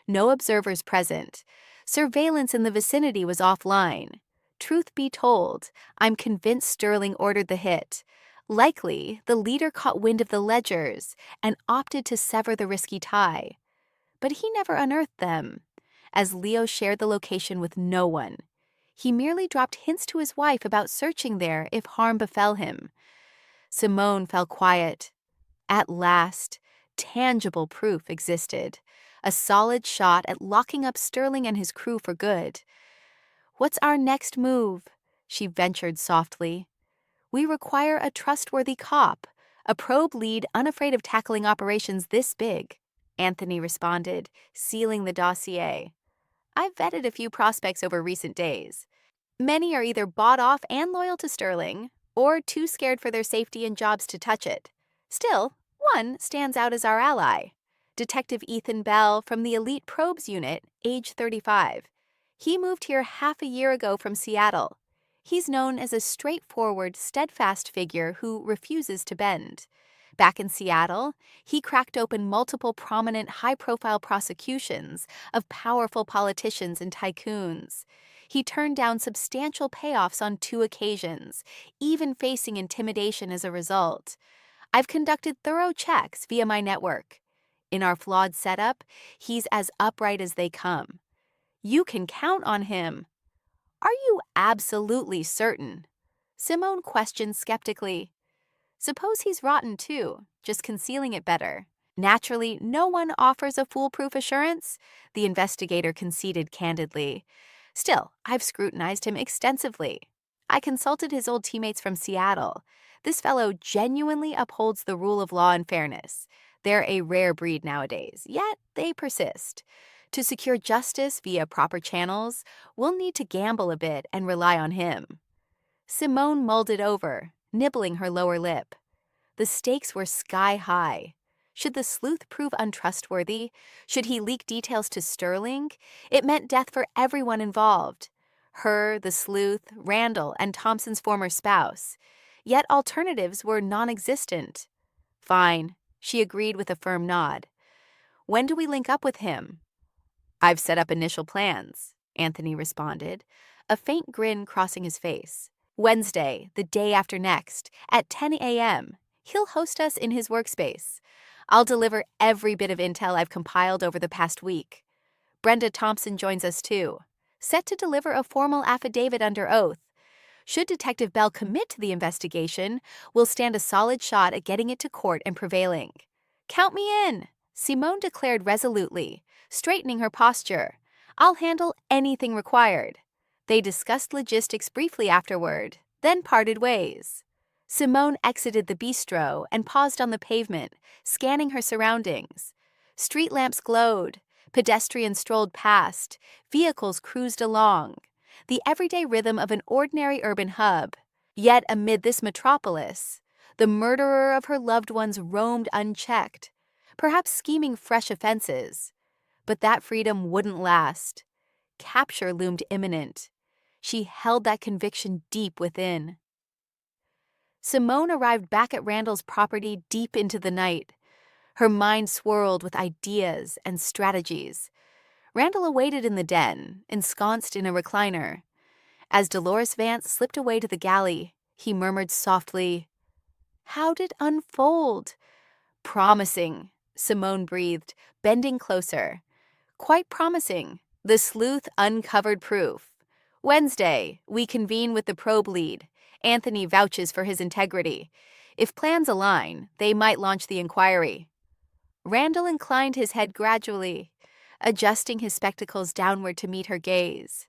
No observers present. Surveillance in the vicinity was offline. Truth be told, I'm convinced Sterling ordered the hit. Likely, the leader caught wind of the ledgers and opted to sever the risky tie. But he never unearthed them, as Leo shared the location with no one. He merely dropped hints to his wife about searching there if harm befell him." Simone fell quiet. At last, tangible proof existed. A solid shot at locking up Sterling and his crew for good. "What's our next move?" she ventured softly. "We require a trustworthy cop, a probe lead unafraid of tackling operations this big," Anthony responded, sealing the dossier. "I've vetted a few prospects over recent days. Many are either bought off and loyal to Sterling, or too scared for their safety and jobs to touch it. Still, one stands out as our ally. Detective Ethan Bell from the Elite Probes Unit, age 35. He moved here half a year ago from Seattle. He's known as a straightforward, steadfast figure who refuses to bend. Back in Seattle, he cracked open multiple prominent high-profile prosecutions of powerful politicians and tycoons. He turned down substantial payoffs on 2 occasions, even facing intimidation as a result. I've conducted thorough checks via my network. In our flawed setup, he's as upright as they come. You can count on him." "Are you absolutely certain?" Simone questioned skeptically. "Suppose he's rotten too, just concealing it better." "Naturally, no one offers a foolproof assurance," the investigator conceded candidly. "Still, I've scrutinized him extensively. I consulted his old teammates from Seattle. This fellow genuinely upholds the rule of law and fairness. They're a rare breed nowadays, yet they persist. To secure justice via proper channels, we'll need to gamble a bit and rely on him." Simone mulled it over, nibbling her lower lip. The stakes were sky high. Should the sleuth prove untrustworthy? Should he leak details to Sterling? It meant death for everyone involved. Her, the sleuth, Randall, and Thompson's former spouse. Yet alternatives were non-existent. "Fine," she agreed with a firm nod. "When do we link up with him?" "I've set up initial plans," Anthony responded, a faint grin crossing his face. "Wednesday, the day after next, at 10 a.m. He'll host us in his workspace. I'll deliver every bit of intel I've compiled over the past week. Brenda Thompson joins us too, set to deliver a formal affidavit under oath. Should Detective Bell commit to the investigation, we'll stand a solid shot at getting it to court and prevailing. Count me in, Simone declared resolutely, straightening her posture. I'll handle anything required. They discussed logistics briefly afterward, then parted ways. Simone exited the bistro and paused on the pavement, scanning her surroundings. Street lamps glowed, pedestrians strolled past, vehicles cruised along. The everyday rhythm of an ordinary urban hub. Yet amid this metropolis, the murderer of her loved ones roamed unchecked, perhaps scheming fresh offenses. But that freedom wouldn't last. Capture loomed imminent. She held that conviction deep within. Simone arrived back at Randall's property deep into the night. Her mind swirled with ideas and strategies. Randall awaited in the den, ensconced in a recliner. As Dolores Vance slipped away to the galley, he murmured softly, "How'd it unfold?" "Promising," Simone breathed, bending closer. "Quite promising. The sleuth uncovered proof. Wednesday, we convene with the probe lead. Anthony vouches for his integrity. If plans align, they might launch the inquiry." Randall inclined his head gradually, adjusting his spectacles downward to meet her gaze.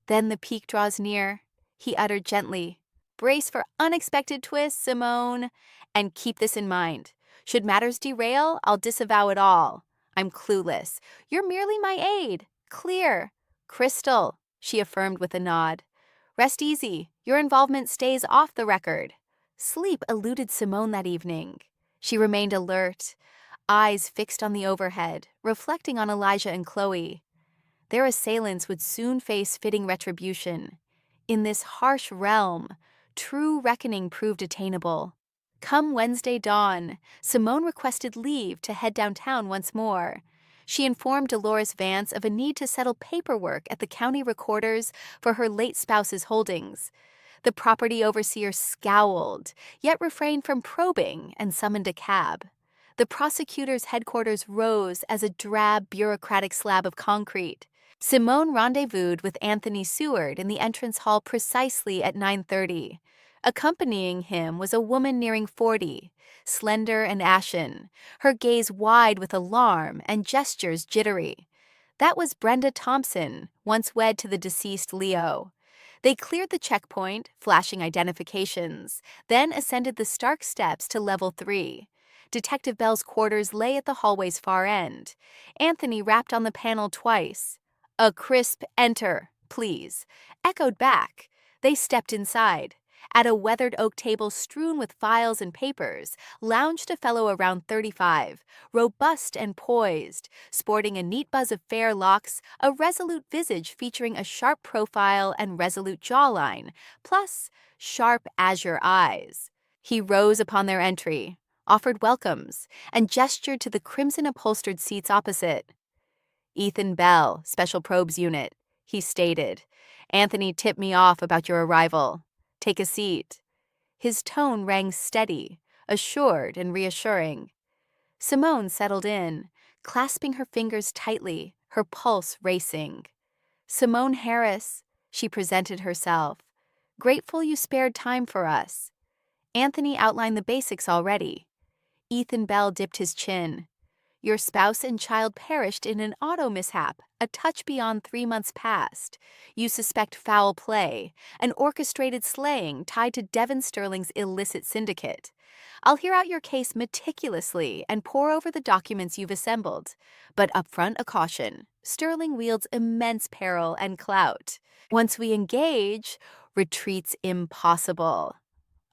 "Then the peak draws near," he uttered gently. "Brace for unexpected twists, Simone. And keep this in mind. Should matters derail, I'll disavow it all. I'm clueless. You're merely my aide. Clear. Crystal," she affirmed with a nod. "Rest easy. Your involvement stays off the record." Sleep eluded Simone that evening. She remained alert, eyes fixed on the overhead, reflecting on Elijah and Chloe. Their assailants would soon face fitting retribution. In this harsh realm, true reckoning proved attainable. Come Wednesday dawn, Simone requested leave to head downtown once more. She informed Dolores Vance of a need to settle paperwork at the county recorders for her late spouse's holdings. The property overseer scowled, yet refrained from probing and summoned a cab. The prosecutor's headquarters rose as a drab bureaucratic slab of concrete. Simone rendezvoused with Anthony Seward in the entrance hall precisely at 9:30. Accompanying him was a woman nearing 40, slender and ashen, her gaze wide with alarm and gestures jittery. That was Brenda Thompson, once wed to the deceased Leo. They cleared the checkpoint, flashing identifications, then ascended the stark steps to level 3. Detective Bell's quarters lay at the hallway's far end. Anthony rapped on the panel twice. "A crisp enter, please," echoed back. They stepped inside. At a weathered oak table strewn with files and papers, lounged a fellow around 35, robust and poised, sporting a neat buzz of fair locks, a resolute visage featuring a sharp profile and resolute jawline, plus sharp azure eyes. He rose upon their entry, offered welcomes, and gestured to the crimson-upholstered seats opposite. "Ethan Bell, Special Probes Unit," he stated. "Anthony tipped me off about your arrival. Take a seat." His tone rang steady, assured and reassuring. Simone settled in, clasping her fingers tightly, her pulse racing. "Simone Harris," she presented herself. "Grateful you spared time for us." Anthony outlined the basics already. Ethan Bell dipped his chin. "Your spouse and child perished in an auto mishap, a touch beyond 3 months past. You suspect foul play, an orchestrated slaying tied to Devin Sterling's illicit syndicate. I'll hear out your case meticulously and pore over the documents you've assembled. But upfront a caution. Sterling wields immense peril and clout. Once we engage, retreat's impossible."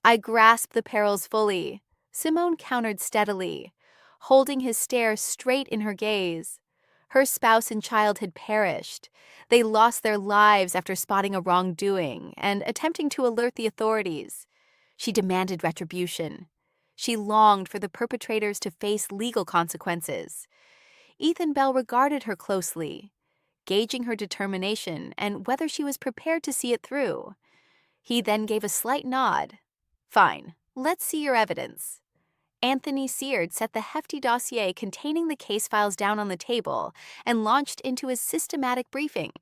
"I grasp the perils fully," Simone countered steadily, holding his stare straight in her gaze. Her spouse and child had perished. They lost their lives after spotting a wrongdoing and attempting to alert the authorities. She demanded retribution. She longed for the perpetrators to face legal consequences. Ethan Bell regarded her closely, gauging her determination and whether she was prepared to see it through. He then gave a slight nod. "Fine, let's see your evidence." Anthony Seard set the hefty dossier containing the case files down on the table and launched into his systematic briefing.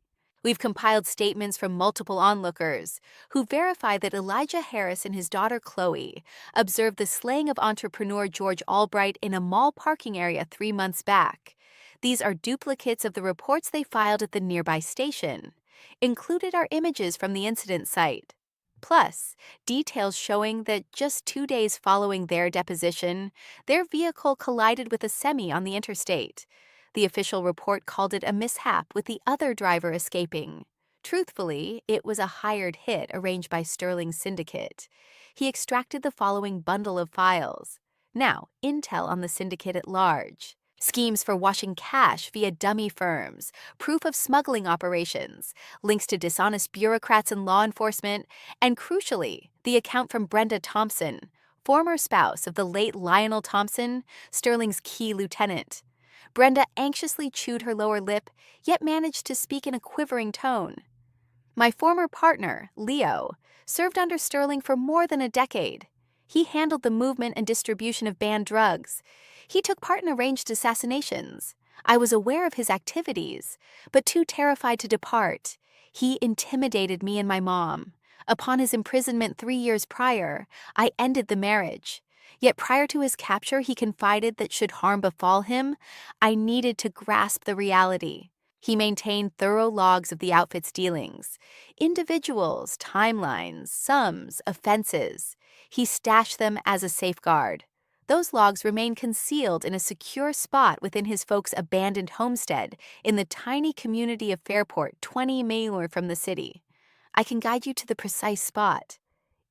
We've compiled statements from multiple onlookers who verify that Elijah Harris and his daughter Chloe observed the slaying of entrepreneur George Albright in a mall parking area 3 months back. These are duplicates of the reports they filed at the nearby station. Included are images from the incident site. Plus, details showing that just 2 days following their deposition, their vehicle collided with a semi on the interstate. The official report called it a mishap with the other driver escaping. Truthfully, it was a hired hit arranged by Sterling's syndicate. He extracted the following bundle of files. Now, intel on the syndicate at large. Schemes for washing cash via dummy firms, proof of smuggling operations, links to dishonest bureaucrats and law enforcement, and crucially, the account from Brenda Thompson, former spouse of the late Lionel Thompson, Sterling's key lieutenant. Brenda anxiously chewed her lower lip, yet managed to speak in a quivering tone. My former partner, Leo, served under Sterling for more than a decade. He handled the movement and distribution of banned drugs. He took part in arranged assassinations. I was aware of his activities, but too terrified to depart. He intimidated me and my mom. Upon his imprisonment 3 years prior, I ended the marriage. Yet prior to his capture, he confided that should harm befall him, I needed to grasp the reality. He maintained thorough logs of the outfit's dealings. Individuals, timelines, sums, offenses. He stashed them as a safeguard. Those logs remain concealed in a secure spot within his folks' abandoned homestead in the tiny community of Fairport, 20 miles from the city. I can guide you to the precise spot.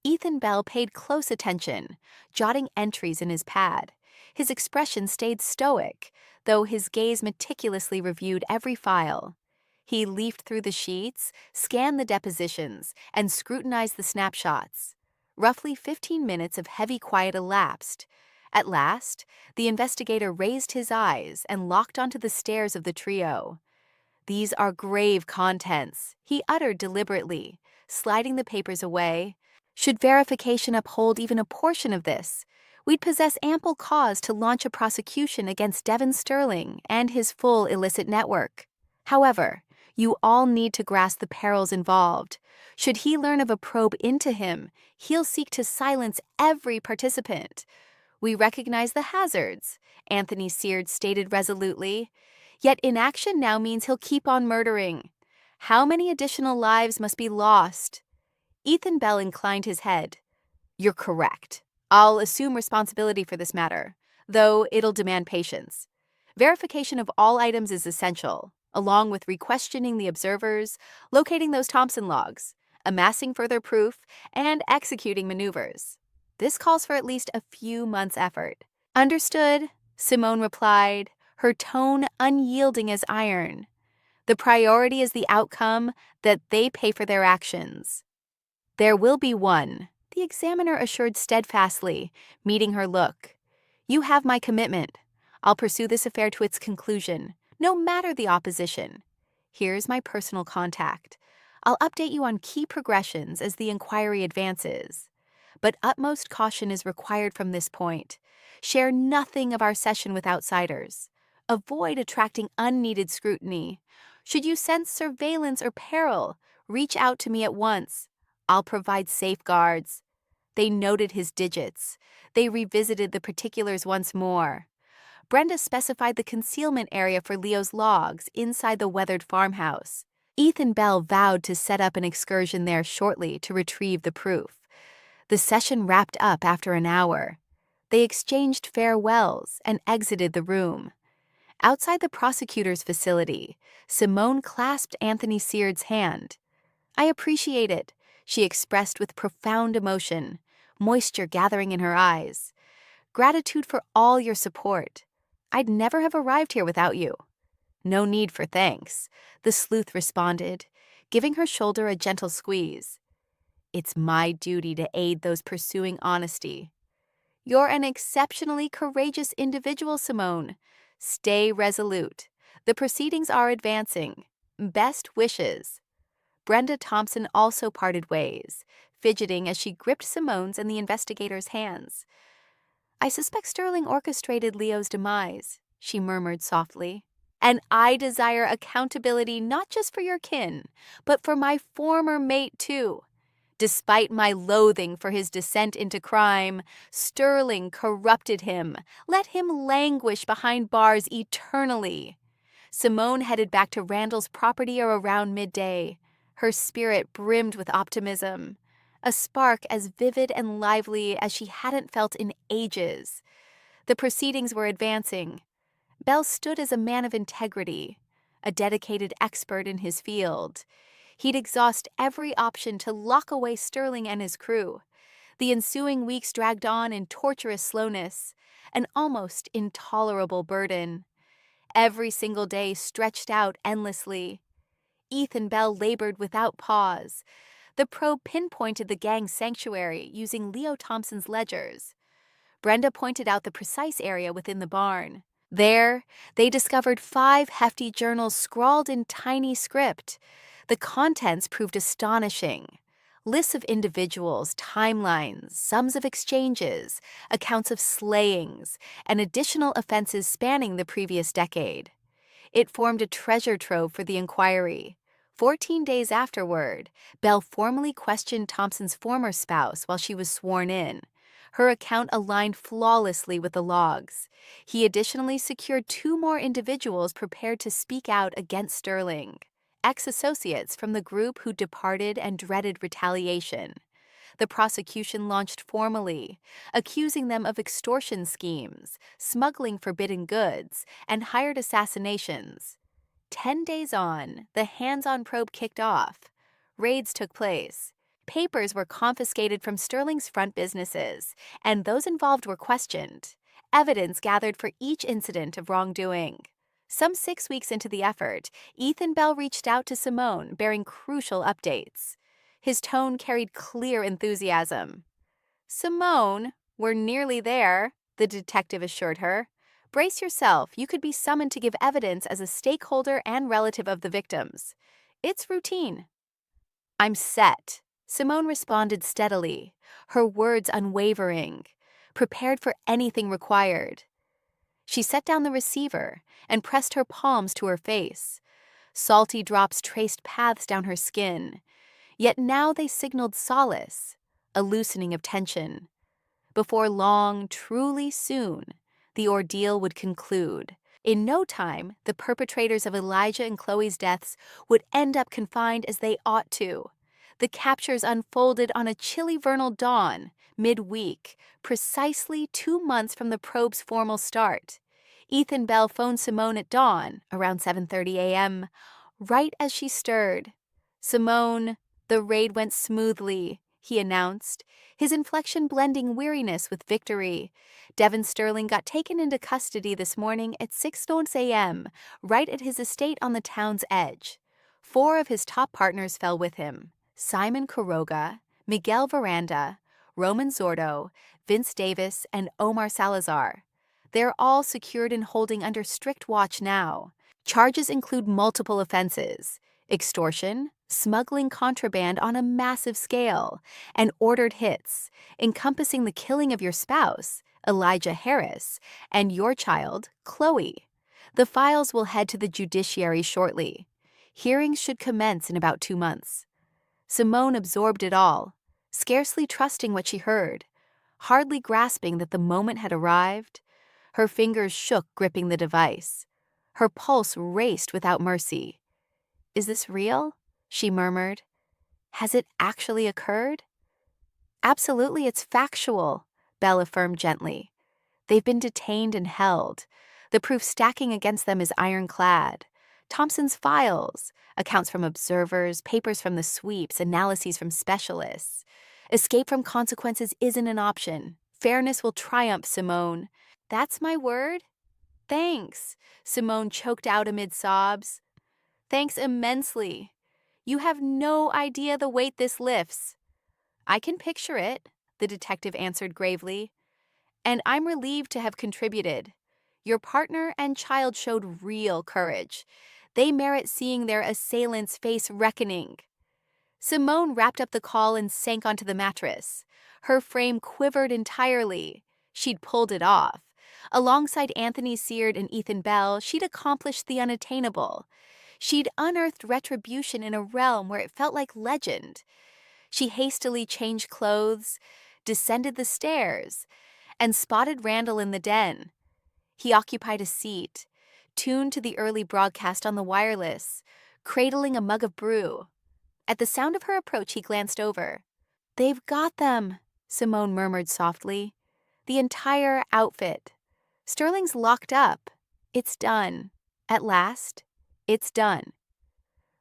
Ethan Bell paid close attention, jotting entries in his pad. His expression stayed stoic, though his gaze meticulously reviewed every file. He leafed through the sheets, scanned the depositions, and scrutinized the snapshots. Roughly 15 minutes of heavy quiet elapsed. At last, the investigator raised his eyes and locked onto the stares of the trio. These are grave contents, he uttered deliberately, sliding the papers away. Should verification uphold even a portion of this, we'd possess ample cause to launch a prosecution against Devin Sterling and his full illicit network. However, you all need to grasp the perils involved. Should he learn of a probe into him, he'll seek to silence every participant. We recognize the hazards, Anthony Seard stated resolutely. Yet inaction now means he'll keep on murdering. How many additional lives must be lost? Ethan Bell inclined his head. You're correct. I'll assume responsibility for this matter, though it'll demand patience. Verification of all items is essential, along with re-questioning the observers, locating those Thompson logs, amassing further proof, and executing maneuvers. This calls for at least a few months' effort. Understood, Simone replied, her tone unyielding as iron. The priority is the outcome that they pay for their actions. There will be one, the examiner assured steadfastly, meeting her look. You have my commitment. I'll pursue this affair to its conclusion, no matter the opposition. Here's my personal contact. I'll update you on key progressions as the inquiry advances. But utmost caution is required from this point. Share nothing of our session with outsiders. Avoid attracting unneeded scrutiny. Should you sense surveillance or peril, reach out to me at once. I'll provide safeguards. They noted his digits. They revisited the particulars once more. Brenda specified the concealment area for Leo's logs inside the weathered farmhouse. Ethan Bell vowed to set up an excursion there shortly to retrieve the proof. The session wrapped up after an hour. They exchanged farewells and exited the room. Outside the prosecutor's facility, Simone clasped Anthony Seard's hand. I appreciate it, she expressed with profound emotion, moisture gathering in her eyes. Gratitude for all your support. I'd never have arrived here without you. No need for thanks, the sleuth responded, giving her shoulder a gentle squeeze. It's my duty to aid those pursuing honesty. You're an exceptionally courageous individual, Simone. Stay resolute. The proceedings are advancing. Best wishes. Brenda Thompson also parted ways, fidgeting as she gripped Simone's and the investigator's hands. I suspect Sterling orchestrated Leo's demise, she murmured softly. And I desire accountability not just for your kin, but for my former mate too. Despite my loathing for his descent into crime, Sterling corrupted him. Let him languish behind bars eternally. Simone headed back to Randall's property around midday. Her spirit brimmed with optimism, a spark as vivid and lively as she hadn't felt in ages. The proceedings were advancing. Bell stood as a man of integrity, a dedicated expert in his field. He'd exhaust every option to lock away Sterling and his crew. The ensuing weeks dragged on in torturous slowness, an almost intolerable burden. Every single day stretched out endlessly. Ethan Bell labored without pause. The probe pinpointed the gang's sanctuary using Leo Thompson's ledgers. Brenda pointed out the precise area within the barn. There, they discovered 5 hefty journals scrawled in tiny script. The contents proved astonishing. Lists of individuals, timelines, sums of exchanges, accounts of slayings, and additional offenses spanning the previous decade. It formed a treasure trove for the inquiry. 14 days afterward, Bell formally questioned Thompson's former spouse while she was sworn in. Her account aligned flawlessly with the logs. He additionally secured 2 more individuals prepared to speak out against Sterling, ex-associates from the group who departed and dreaded retaliation. The prosecution launched formally, accusing them of extortion schemes, smuggling forbidden goods, and hired assassinations. 10 days on, the hands-on probe kicked off. Raids took place. Papers were confiscated from Sterling's front businesses, and those involved were questioned. Evidence gathered for each incident of wrongdoing. Some 6 weeks into the effort, Ethan Bell reached out to Simone, bearing crucial updates. His tone carried clear enthusiasm. "Simone, we're nearly there," the detective assured her. "Brace yourself, you could be summoned to give evidence as a stakeholder and relative of the victims. It's routine." "I'm set," Simone responded steadily, her words unwavering, prepared for anything required. She set down the receiver and pressed her palms to her face. Salty drops traced paths down her skin, yet now they signaled solace, a loosening of tension. Before long, truly soon, the ordeal would conclude. In no time, the perpetrators of Elijah and Chloe's deaths would end up confined as they ought to. The captures unfolded on a chilly vernal dawn, midweek, precisely 2 months from the probe's formal start. Ethan Bell phoned Simone at dawn, around 7:30 a.m., right as she stirred. "Simone, the raid went smoothly," he announced, his inflection blending weariness with victory. "Devin Sterling got taken into custody this morning at 6:00 a.m., right at his estate on the town's edge. 4 of his top partners fell with him: Simon Quiroga, Miguel Veranda, Roman Zordo, Vince Davis, and Omar Salazar. They're all secured and holding under strict watch now. Charges include multiple offenses: extortion, smuggling contraband on a massive scale, and ordered hits, encompassing the killing of your spouse, Elijah Harris, and your child, Chloe. The files will head to the judiciary shortly. Hearings should commence in about 2 months." Simone absorbed it all, scarcely trusting what she heard, hardly grasping that the moment had arrived. Her fingers shook gripping the device. Her pulse raced without mercy. "Is this real?" she murmured. "Has it actually occurred?" "Absolutely, it's factual," Bell affirmed gently. "They've been detained and held. The proof stacking against them is ironclad. Thompson's files, accounts from observers, papers from the sweeps, analyses from specialists. Escape from consequences isn't an option. Fairness will triumph, Simone." "That's my word?" "Thanks," Simone choked out amid sobs. "Thanks immensely. You have no idea the weight this lifts." "I can picture it," the detective answered gravely. "And I'm relieved to have contributed. Your partner and child showed real courage. They merit seeing their assailants face reckoning." Simone wrapped up the call and sank onto the mattress. Her frame quivered entirely. She'd pulled it off. Alongside Anthony Seard and Ethan Bell, she'd accomplished the unattainable. She'd unearthed retribution in a realm where it felt like legend. She hastily changed clothes, descended the stairs, and spotted Randall in the den. He occupied a seat, tuned to the early broadcast on the wireless, cradling a mug of brew. At the sound of her approach, he glanced over. "They've got them," Simone murmured softly. "The entire outfit. Sterling's locked up. It's done. At last, it's done."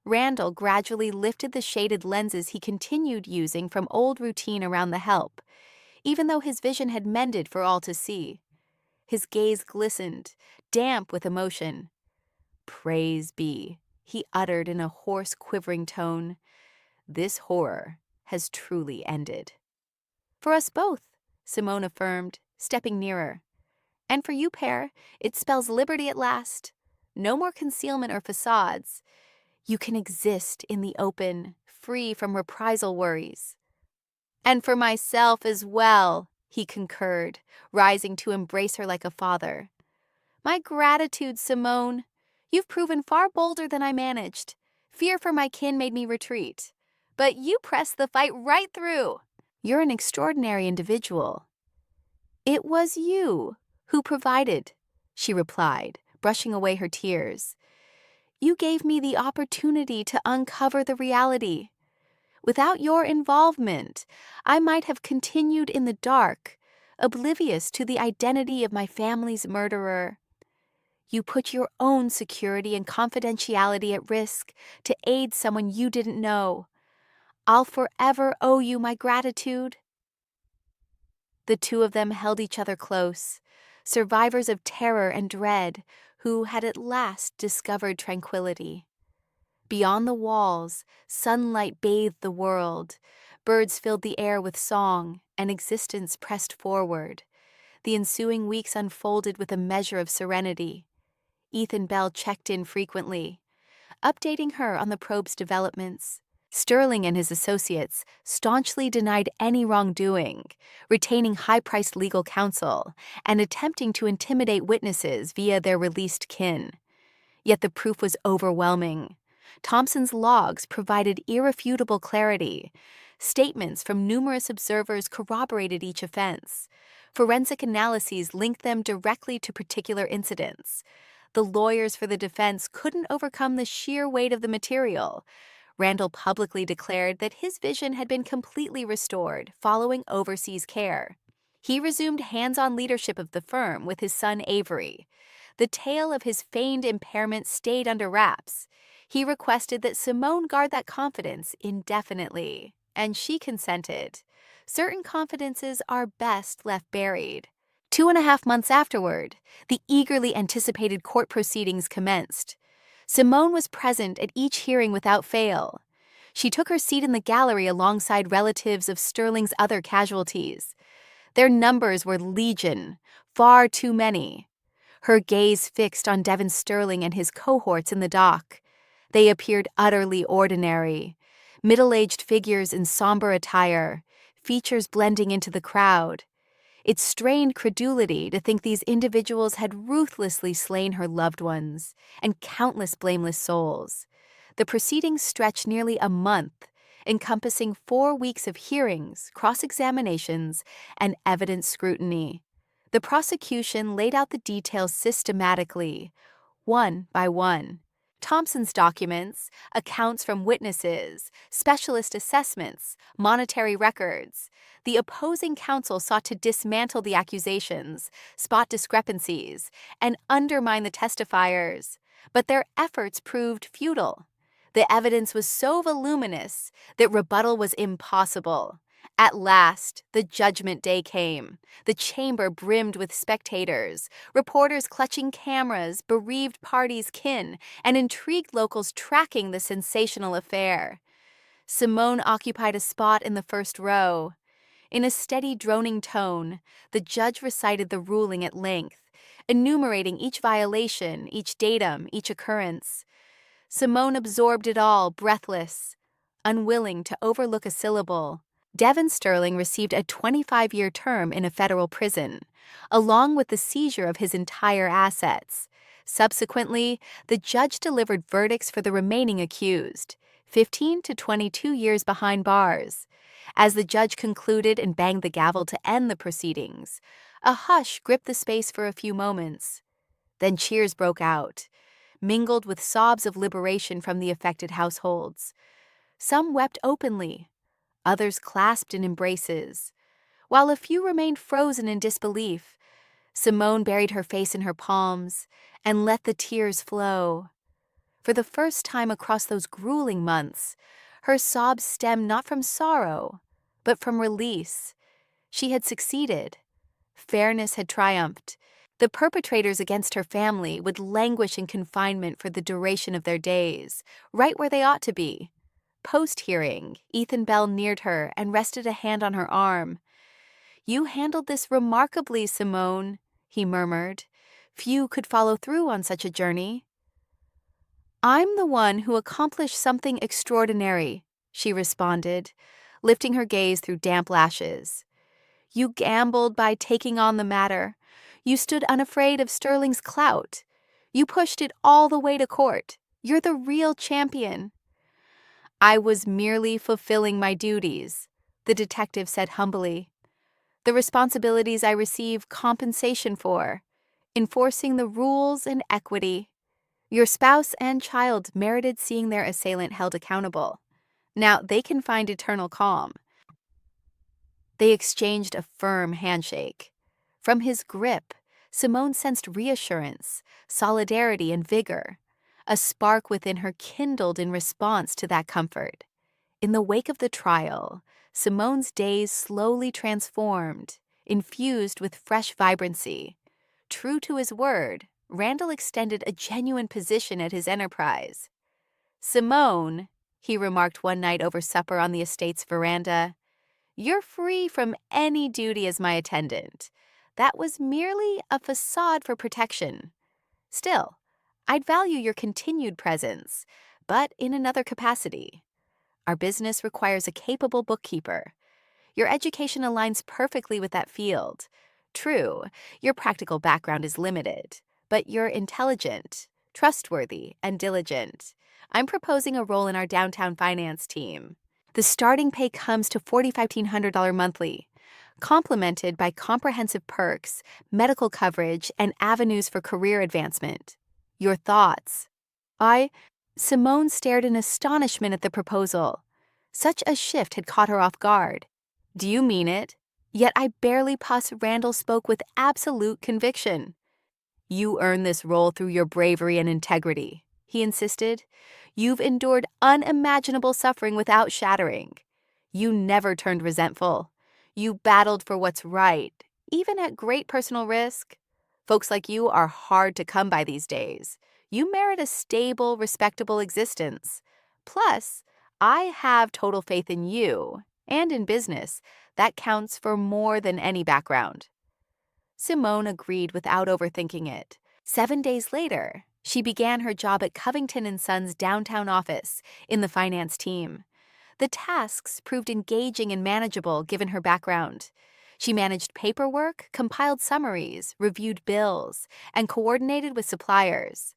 Randall gradually lifted the shaded lenses he continued using from old routine around the help, even though his vision had mended for all to see. His gaze glistened, damp with emotion. "Praise be," he uttered in a hoarse, quivering tone. "This horror has truly ended." "For us both," Simone affirmed, stepping nearer. "And for you, Pear, it spells liberty at last. No more concealment or facades. You can exist in the open, free from reprisal worries." "And for myself as well," he concurred, rising to embrace her like a father. "My gratitude, Simone. You've proven far bolder than I managed. Fear for my kin made me retreat. But you pressed the fight right through. You're an extraordinary individual." "It was you who provided," she replied, brushing away her tears. "You gave me the opportunity to uncover the reality. Without your involvement, I might have continued in the dark, oblivious to the identity of my family's murderer. You put your own security and confidentiality at risk to aid someone you didn't know. I'll forever owe you my gratitude." The two of them held each other close, survivors of terror and dread who had at last discovered tranquility. Beyond the walls, sunlight bathed the world, birds filled the air with song, and existence pressed forward. The ensuing weeks unfolded with a measure of serenity. Ethan Bell checked in frequently, updating her on the probe's developments. Sterling and his associates staunchly denied any wrongdoing, retaining high-priced legal counsel and attempting to intimidate witnesses via their released kin. Yet the proof was overwhelming. Thompson's logs provided irrefutable clarity. Statements from numerous observers corroborated each offense. Forensic analyses linked them directly to particular incidents. The lawyers for the defense couldn't overcome the sheer weight of the material. Randall publicly declared that his vision had been completely restored following overseas care. He resumed hands-on leadership of the firm with his son Avery. The tale of his feigned impairment stayed under wraps. He requested that Simone guard that confidence indefinitely, and she consented. Certain confidences are best left buried. 2.5 months afterward, the eagerly anticipated court proceedings commenced. Simone was present at each hearing without fail. She took her seat in the gallery alongside relatives of Sterling's other casualties. Their numbers were legion, far too many. Her gaze fixed on Devin Sterling and his cohorts in the dock. They appeared utterly ordinary, middle-aged figures in somber attire, features blending into the crowd. It strained credulity to think these individuals had ruthlessly slain her loved ones and countless blameless souls. The proceedings stretched nearly a month, encompassing 4 weeks of hearings, cross-examinations, and evidence scrutiny. The prosecution laid out the details systematically, one by one. Thompson's documents, accounts from witnesses, specialist assessments, monetary records. The opposing counsel sought to dismantle the accusations, spot discrepancies, and undermine the testifiers. But their efforts proved futile. The evidence was so voluminous that rebuttal was impossible. At last, the judgment day came. The chamber brimmed with spectators, reporters clutching cameras, bereaved parties' kin, and intrigued locals tracking the sensational affair. Simone occupied a spot in the first row. In a steady, droning tone, the judge recited the ruling at length, enumerating each violation, each datum, each occurrence. Simone absorbed it all, breathless, unwilling to overlook a syllable. Devin Sterling received a 25-year term in a federal prison, along with the seizure of his entire assets. Subsequently, the judge delivered verdicts for the remaining accused, 15 to 22 years behind bars. As the judge concluded and banged the gavel to end the proceedings, a hush gripped the space for a few moments. Then cheers broke out, mingled with sobs of liberation from the affected households. Some wept openly, others clasped in embraces. While a few remained frozen in disbelief, Simone buried her face in her palms and let the tears flow. For the first time across those grueling months, her sobs stemmed not from sorrow, but from release. She had succeeded. Fairness had triumphed. The perpetrators against her family would languish in confinement for the duration of their days, right where they ought to be. Post-hearing, Ethan Bell neared her and rested a hand on her arm. "You handled this remarkably, Simone," he murmured. "Few could follow through on such a journey." "I'm the one who accomplished something extraordinary," she responded, lifting her gaze through damp lashes. "You gambled by taking on the matter. You stood unafraid of Sterling's clout. You pushed it all the way to court. You're the real champion." "I was merely fulfilling my duties," the detective said humbly. "The responsibilities I receive compensation for, enforcing the rules and equity. Your spouse and child merited seeing their assailant held accountable. Now they can find eternal calm." They exchanged a firm handshake. From his grip, Simone sensed reassurance, solidarity, and vigor. A spark within her kindled in response to that comfort. In the wake of the trial, Simone's days slowly transformed, infused with fresh vibrancy. True to his word, Randall extended a genuine position at his enterprise. "Simone," he remarked one night over supper on the estate's veranda, "you're free from any duty as my attendant. That was merely a facade for protection. Still, I'd value your continued presence, but in another capacity. Our business requires a capable bookkeeper. Your education aligns perfectly with that field. True, your practical background is limited, but you're intelligent, trustworthy, and diligent. I'm proposing a role in our downtown finance team. The starting pay comes to $4,500 monthly, complemented by comprehensive perks, medical coverage, and avenues for career advancement. Your thoughts?" Simone stared in astonishment at the proposal. Such a shift had caught her off guard. "Do you mean it?" Yet Randall spoke with absolute conviction. "You earned this role through your bravery and integrity," he insisted. "You've endured unimaginable suffering without shattering. You never turned resentful. You battled for what's right, even at great personal risk. Folks like you are hard to come by these days. You merit a stable, respectable existence. Plus, I have total faith in you, and in business. That counts for more than any background." Simone agreed without overthinking it. 7 days later, she began her job at Covington & Sons' downtown office in the finance team. The tasks proved engaging and manageable given her background. She managed paperwork, compiled summaries, reviewed bills, and coordinated with suppliers.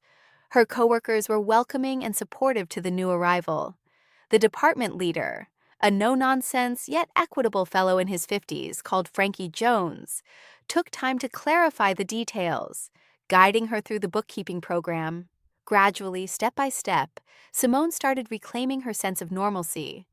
Her coworkers were welcoming and supportive to the new arrival. The department leader, a no-nonsense yet equitable fellow in his 50s called Frankie Jones, took time to clarify the details, guiding her through the bookkeeping program. Gradually, step by step, Simone started reclaiming her sense of normalcy.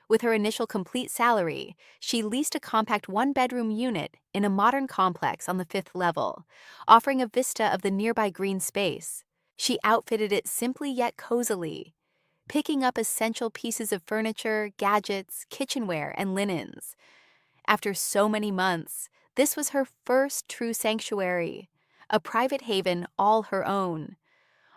With her initial complete salary, she leased a compact one-bedroom unit in a modern complex on the 5th level, offering a vista of the nearby green space. She outfitted it simply yet cozily, picking up essential pieces of furniture, gadgets, kitchenware, and linens. After so many months, this was her first true sanctuary, a private haven all her own.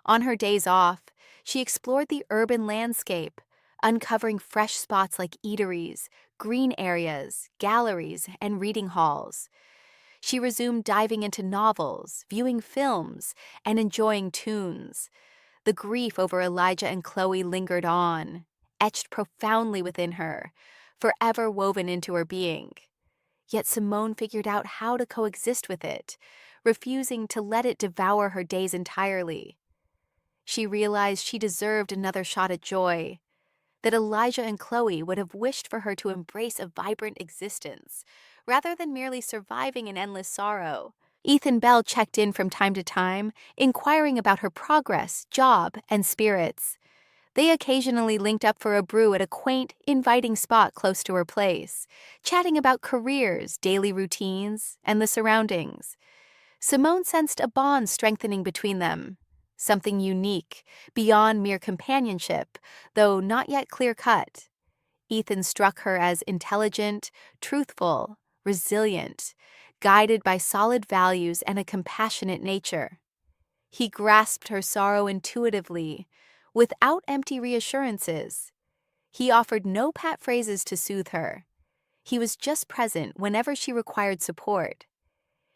On her days off, she explored the urban landscape, uncovering fresh spots like eateries, green areas, galleries, and reading halls. She resumed diving into novels, viewing films, and enjoying tunes. The grief over Elijah and Chloe lingered on, etched profoundly within her, forever woven into her being. Yet Simone figured out how to coexist with it, refusing to let it devour her days entirely. She realized she deserved another shot at joy, that Elijah and Chloe would have wished for her to embrace a vibrant existence, rather than merely surviving in endless sorrow. Ethan Bell checked in from time to time, inquiring about her progress, job, and spirits. They occasionally linked up for a brew at a quaint, inviting spot close to her place, chatting about careers, daily routines, and the surroundings. Simone sensed a bond strengthening between them, something unique, beyond mere companionship, though not yet clear-cut. Ethan struck her as intelligent, truthful, resilient, guided by solid values and a compassionate nature. He grasped her sorrow intuitively, without empty reassurances. He offered no pat phrases to soothe her. He was just present whenever she required support.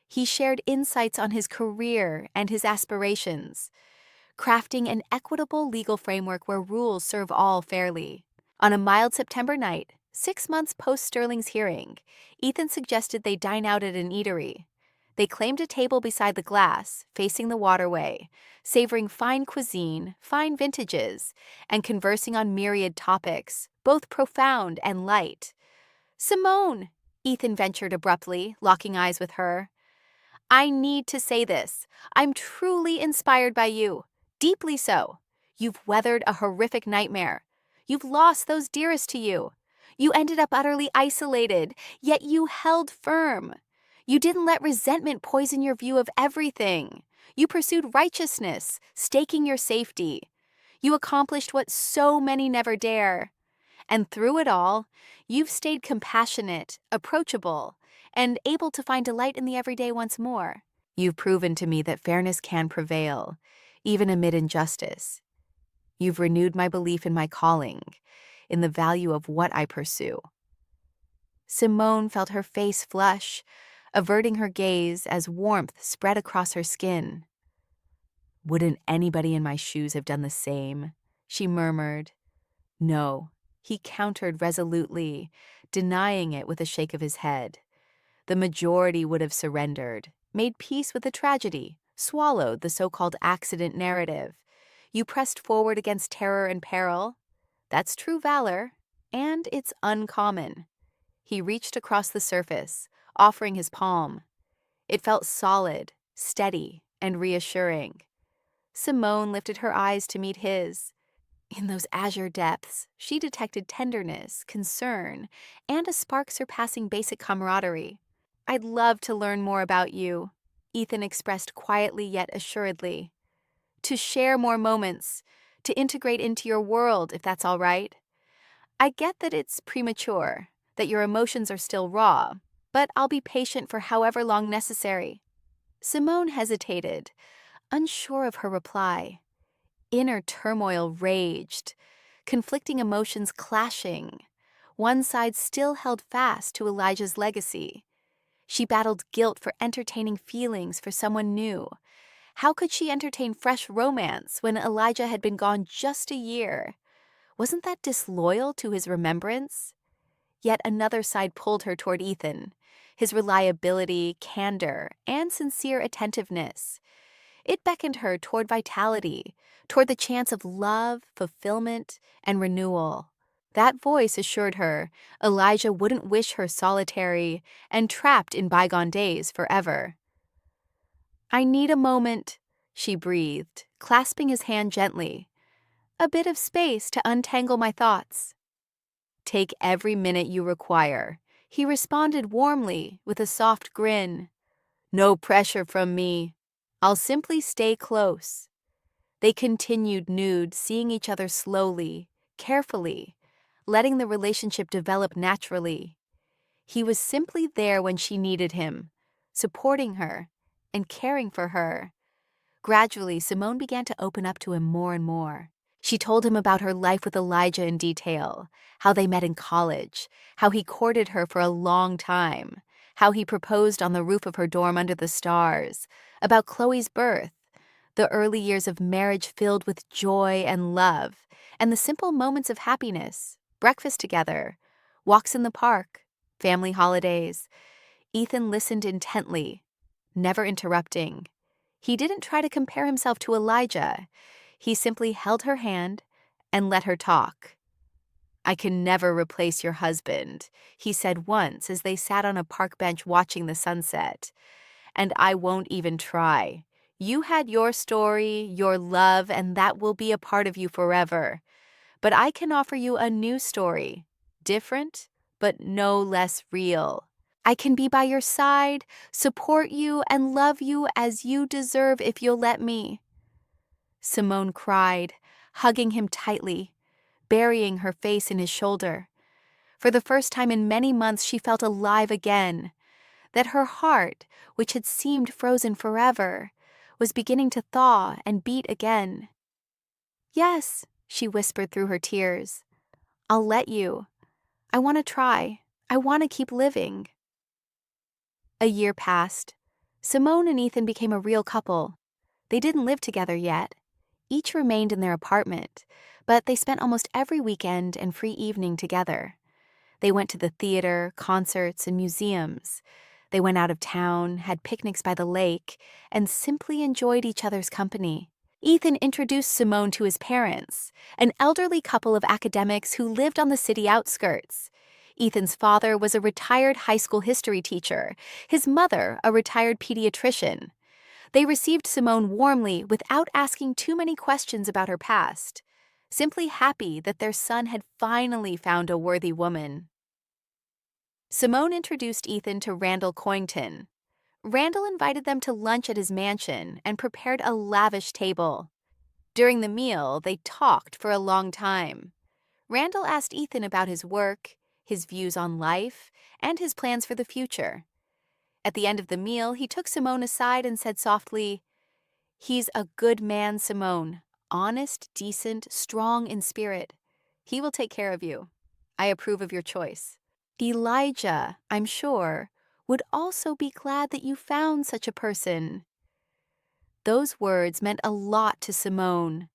He shared insights on his career and his aspirations, crafting an equitable legal framework where rules serve all fairly. On a mild September night, 6 months post Sterling's hearing, Ethan suggested they dine out at an eatery. They claimed a table beside the glass, facing the waterway, savoring fine cuisine, fine vintages, and conversing on myriad topics, both profound and light. "Simone," Ethan ventured abruptly, locking eyes with her, "I need to say this. I'm truly inspired by you. Deeply so. You've weathered a horrific nightmare. You've lost those dearest to you. You ended up utterly isolated, yet you held firm. You didn't let resentment poison your view of everything. You pursued righteousness, staking your safety. You accomplished what so many never dare. And through it all, you've stayed compassionate, approachable, and able to find delight in the everyday once more. You've proven to me that fairness can prevail, even amid injustice. You've renewed my belief in my calling, in the value of what I pursue." Simone felt her face flush, averting her gaze as warmth spread across her skin. "Wouldn't anybody in my shoes have done the same?" she murmured. "No," he countered resolutely, denying it with a shake of his head. "The majority would have surrendered, made peace with the tragedy, swallowed the so-called accident narrative. You pressed forward against terror and peril. That's true valor, and it's uncommon." He reached across the surface, offering his palm. It felt solid, steady, and reassuring. Simone lifted her eyes to meet his. In those azure depths, she detected tenderness, concern, and a spark surpassing basic camaraderie. "I'd love to learn more about you," Ethan expressed quietly yet assuredly. "To share more moments, to integrate into your world, if that's all right. I get that it's premature, that your emotions are still raw, but I'll be patient for however long necessary." Simone hesitated, unsure of her reply. Inner turmoil raged, conflicting emotions clashing. One side still held fast to Elijah's legacy. She battled guilt for entertaining feelings for someone new. How could she entertain fresh romance when Elijah had been gone just a year? Wasn't that disloyal to his remembrance? Yet another side pulled her toward Ethan, his reliability, candor, and sincere attentiveness. It beckoned her toward vitality, toward the chance of love, fulfillment, and renewal. That voice assured her Elijah wouldn't wish her solitary and trapped in bygone days forever. "I need a moment," she breathed, clasping his hand gently. "A bit of space to untangle my thoughts." "Take every minute you require," he responded warmly with a soft grin. "No pressure from me. I'll simply stay close." They continued nude, seeing each other slowly, carefully, letting the relationship develop naturally. He was simply there when she needed him, supporting her and caring for her. Gradually, Simone began to open up to him more and more. She told him about her life with Elijah in detail, how they met in college, how he courted her for a long time, how he proposed on the roof of her dorm under the stars, about Chloe's birth, the early years of marriage filled with joy and love, and the simple moments of happiness, breakfast together, walks in the park, family holidays. Ethan listened intently, never interrupting. He didn't try to compare himself to Elijah. He simply held her hand and let her talk. "I can never replace your husband," he said once as they sat on a park bench watching the sunset. "And I won't even try. You had your story, your love, and that will be a part of you forever. But I can offer you a new story, different, but no less real. I can be by your side, support you, and love you as you deserve if you'll let me." Simone cried, hugging him tightly, burying her face in his shoulder. For the first time in many months, she felt alive again, that her heart, which had seemed frozen forever, was beginning to thaw and beat again. "Yes," she whispered through her tears. "I'll let you. I want to try. I want to keep living." A year passed. Simone and Ethan became a real couple. They didn't live together yet. Each remained in their apartment, but they spent almost every weekend and free evening together. They went to the theater, concerts, and museums. They went out of town, had picnics by the lake, and simply enjoyed each other's company. Ethan introduced Simone to his parents, an elderly couple of academics who lived on the city outskirts. Ethan's father was a retired high school history teacher, his mother a retired pediatrician. They received Simone warmly without asking too many questions about her past, simply happy that their son had finally found a worthy woman. Simone introduced Ethan to Randall Coington. Randall invited them to lunch at his mansion and prepared a lavish table. During the meal, they talked for a long time. Randall asked Ethan about his work, his views on life, and his plans for the future. At the end of the meal, he took Simone aside and said softly, "He's a good man, Simone. Honest, decent, strong in spirit. He will take care of you. I approve of your choice. Elijah, I'm sure, would also be glad that you found such a person." Those words meant a lot to Simone.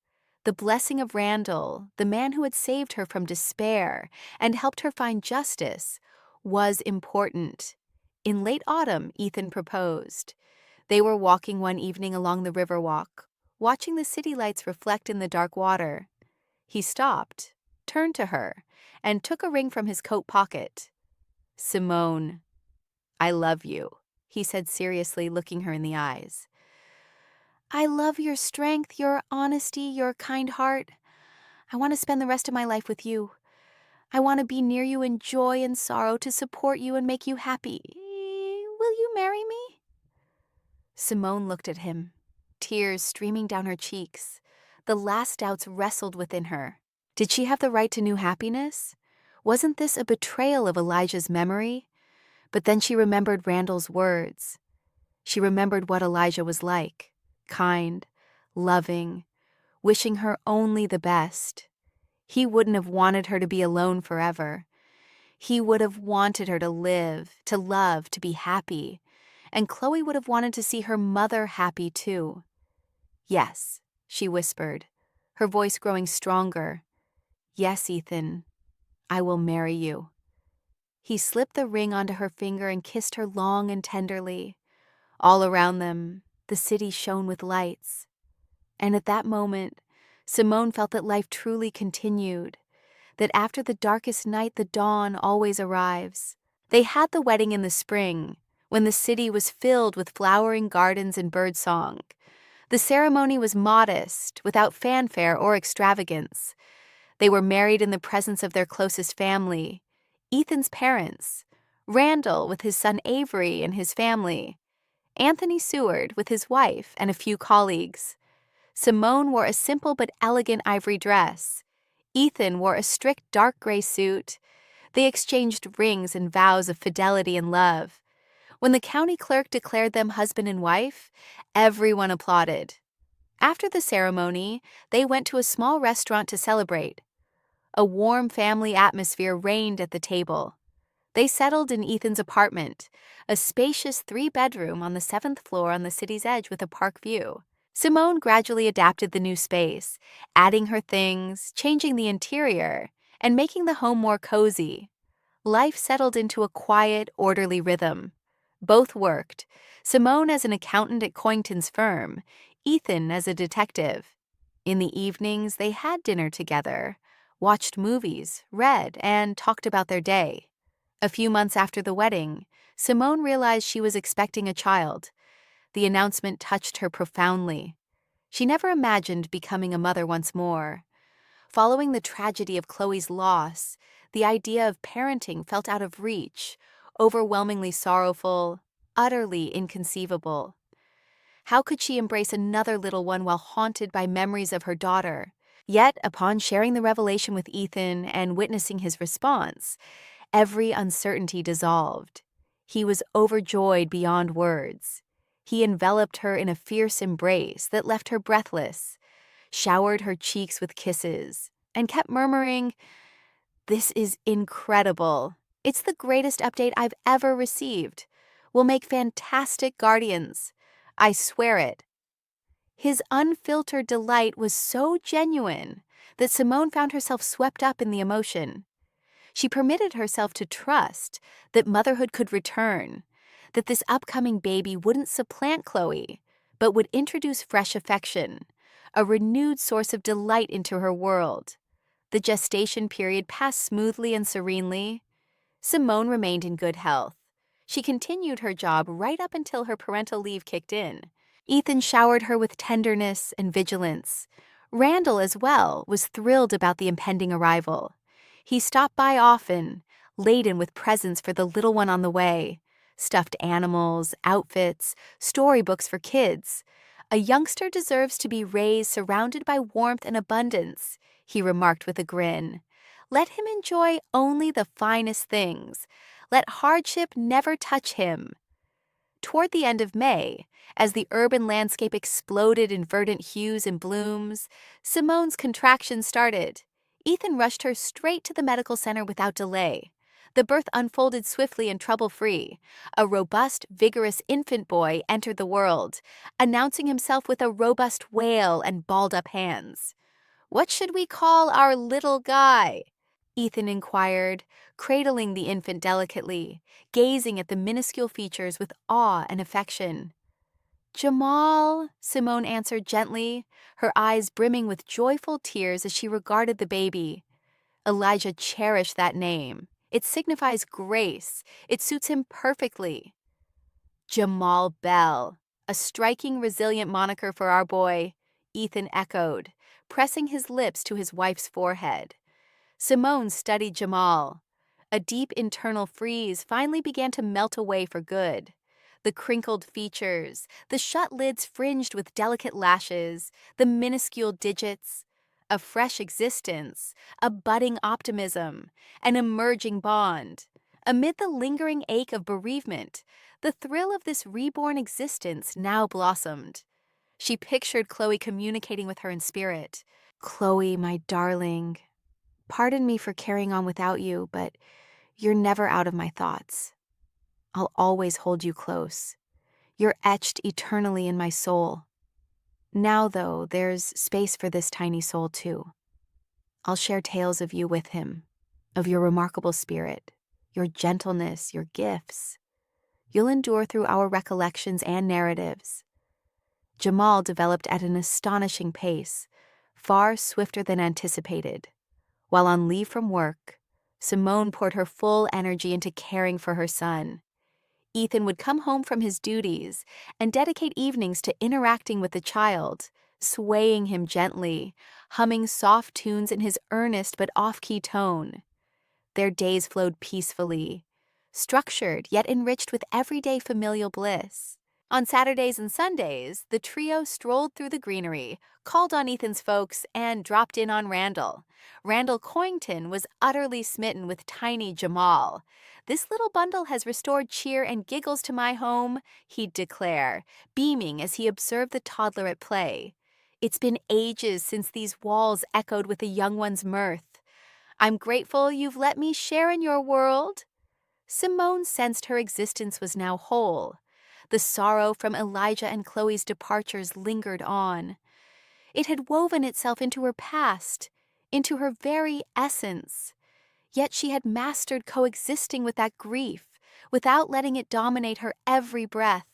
The blessing of Randall, the man who had saved her from despair and helped her find justice, was important. In late autumn, Ethan proposed. They were walking one evening along the Riverwalk, watching the city lights reflect in the dark water. He stopped, turned to her, and took a ring from his coat pocket. "Simone, I love you," he said seriously, looking her in the eyes. "I love your strength, your honesty, your kind heart. I want to spend the rest of my life with you. I want to be near you in joy and sorrow, to support you and make you happy. Will you marry me?" Simone looked at him, tears streaming down her cheeks. The last doubts wrestled within her. Did she have the right to new happiness? Wasn't this a betrayal of Elijah's memory? But then she remembered Randall's words. She remembered what Elijah was like, kind, loving, wishing her only the best. He wouldn't have wanted her to be alone forever. He would have wanted her to live, to love, to be happy. And Chloe would have wanted to see her mother happy too. "Yes," she whispered, her voice growing stronger. "Yes, Ethan, I will marry you." He slipped the ring onto her finger and kissed her long and tenderly. All around them, the city shone with lights. And at that moment, Simone felt that life truly continued, that after the darkest night, the dawn always arrives. They had the wedding in the spring, when the city was filled with flowering gardens and birdsong. The ceremony was modest, without fanfare or extravagance. They were married in the presence of their closest family, Ethan's parents, Randall with his son Avery and his family, Anthony Seward with his wife and a few colleagues. Simone wore a simple but elegant ivory dress. Ethan wore a strict dark gray suit. They exchanged rings and vows of fidelity and love. When the county clerk declared them husband and wife, everyone applauded. After the ceremony, they went to a small restaurant to celebrate. A warm family atmosphere reigned at the table. They settled in Ethan's apartment, a spacious 3-bedroom on the 7th floor on the city's edge with a park view. Simone gradually adapted the new space, adding her things, changing the interior, and making the home more cozy. Life settled into a quiet, orderly rhythm. Both worked, Simone as an accountant at Coington's firm, Ethan as a detective. In the evenings, they had dinner together, watched movies, read, and talked about their day. A few months after the wedding, Simone realized she was expecting a child. The announcement touched her profoundly. She never imagined becoming a mother once more. Following the tragedy of Chloe's loss, the idea of parenting felt out of reach, overwhelmingly sorrowful, utterly inconceivable. How could she embrace another little one while haunted by memories of her daughter? Yet, upon sharing the revelation with Ethan and witnessing his response, every uncertainty dissolved. He was overjoyed beyond words. He enveloped her in a fierce embrace that left her breathless, showered her cheeks with kisses, and kept murmuring, "This is incredible. It's the greatest update I've ever received. We'll make fantastic guardians. I swear it." His unfiltered delight was so genuine that Simone found herself swept up in the emotion. She permitted herself to trust that motherhood could return, that this upcoming baby wouldn't supplant Chloe, but would introduce fresh affection, a renewed source of delight into her world. The gestation period passed smoothly and serenely. Simone remained in good health. She continued her job right up until her parental leave kicked in. Ethan showered her with tenderness and vigilance. Randall, as well, was thrilled about the impending arrival. He stopped by often, laden with presents for the little one on the way: stuffed animals, outfits, storybooks for kids. "A youngster deserves to be raised surrounded by warmth and abundance," he remarked with a grin. "Let him enjoy only the finest things. Let hardship never touch him." Toward the end of May, as the urban landscape exploded in verdant hues and blooms, Simone's contractions started. Ethan rushed her straight to the medical center without delay. The birth unfolded swiftly and trouble-free. A robust, vigorous infant boy entered the world, announcing himself with a robust wail and balled-up hands. "What should we call our little guy?" Ethan inquired, cradling the infant delicately, gazing at the minuscule features with awe and affection. "Jamal," Simone answered gently, her eyes brimming with joyful tears as she regarded the baby. Elijah cherished that name. It signifies grace. It suits him perfectly. "Jamal Bell, a striking, resilient moniker for our boy," Ethan echoed, pressing his lips to his wife's forehead. Simone studied Jamal. A deep internal freeze finally began to melt away for good. The crinkled features, the shut lids fringed with delicate lashes, the minuscule digits, a fresh existence, a budding optimism, an emerging bond. Amid the lingering ache of bereavement, the thrill of this reborn existence now blossomed. She pictured Chloe communicating with her in spirit. "Chloe, my darling, pardon me for carrying on without you, but you're never out of my thoughts. I'll always hold you close. You're etched eternally in my soul. Now, though, there's space for this tiny soul, too. I'll share tales of you with him, of your remarkable spirit, your gentleness, your gifts. You'll endure through our recollections and narratives." Jamal developed at an astonishing pace, far swifter than anticipated. While on leave from work, Simone poured her full energy into caring for her son. Ethan would come home from his duties and dedicate evenings to interacting with the child, swaying him gently, humming soft tunes in his earnest but off-key tone. Their days flowed peacefully, structured yet enriched with everyday familial bliss. On Saturdays and Sundays, the trio strolled through the greenery, called on Ethan's folks, and dropped in on Randall. Randall Coington was utterly smitten with tiny Jamal. "This little bundle has restored cheer and giggles to my home," he'd declare, beaming as he observed the toddler at play. "It's been ages since these walls echoed with a young one's mirth. I'm grateful you've let me share in your world." Simone sensed her existence was now whole. The sorrow from Elijah and Chloe's departures lingered on. It had woven itself into her past, into her very essence. Yet she had mastered coexisting with that grief without letting it dominate her every breath.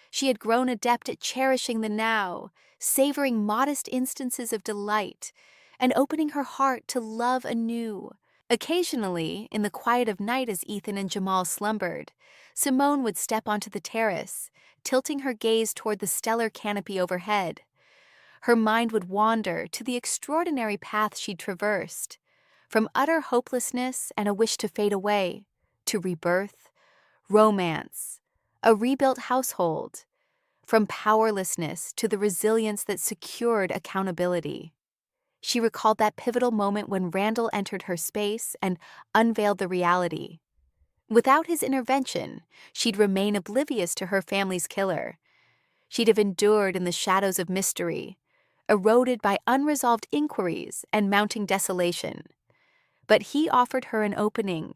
She had grown adept at cherishing the now, savoring modest instances of delight, and opening her heart to love anew. Occasionally, in the quiet of night as Ethan and Jamal slumbered, Simone would step onto the terrace, tilting her gaze toward the stellar canopy overhead. Her mind would wander to the extraordinary path she'd traversed, from utter hopelessness and a wish to fade away, to rebirth, romance, a rebuilt household, from powerlessness to the resilience that secured accountability. She recalled that pivotal moment when Randall entered her space and unveiled the reality. Without his intervention, she'd remain oblivious to her family's killer. She'd have endured in the shadows of mystery, eroded by unresolved inquiries and mounting desolation. But he offered her an opening.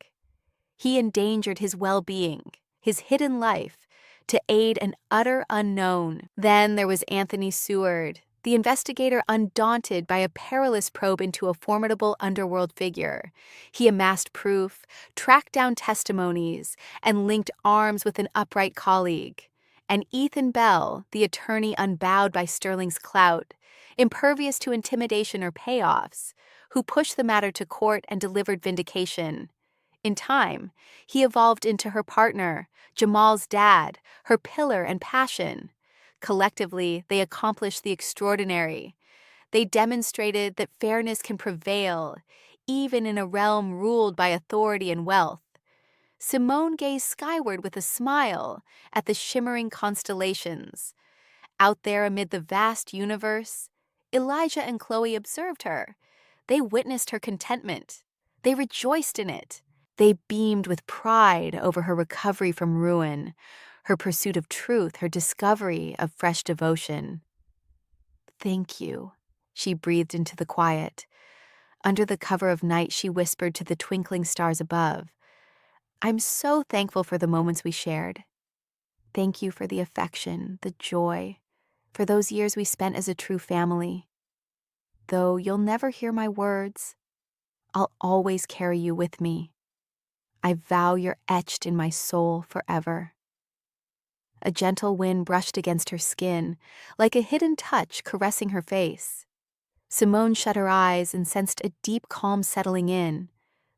He endangered his well-being, his hidden life, to aid an utter unknown. Then there was Anthony Seward, the investigator undaunted by a perilous probe into a formidable underworld figure. He amassed proof, tracked down testimonies, and linked arms with an upright colleague. And Ethan Bell, the attorney unbowed by Sterling's clout, impervious to intimidation or payoffs, who pushed the matter to court and delivered vindication. In time, he evolved into her partner, Jamal's dad, her pillar and passion. Collectively, they accomplished the extraordinary. They demonstrated that fairness can prevail, even in a realm ruled by authority and wealth. Simone gazed skyward with a smile at the shimmering constellations. Out there amid the vast universe, Elijah and Chloe observed her. They witnessed her contentment. They rejoiced in it. They beamed with pride over her recovery from ruin, her pursuit of truth, her discovery of fresh devotion. "Thank you," she breathed into the quiet. Under the cover of night, she whispered to the twinkling stars above, "I'm so thankful for the moments we shared. Thank you for the affection, the joy, for those years we spent as a true family. Though you'll never hear my words, I'll always carry you with me. I vow you're etched in my soul forever." A gentle wind brushed against her skin, like a hidden touch caressing her face. Simone shut her eyes and sensed a deep calm settling in.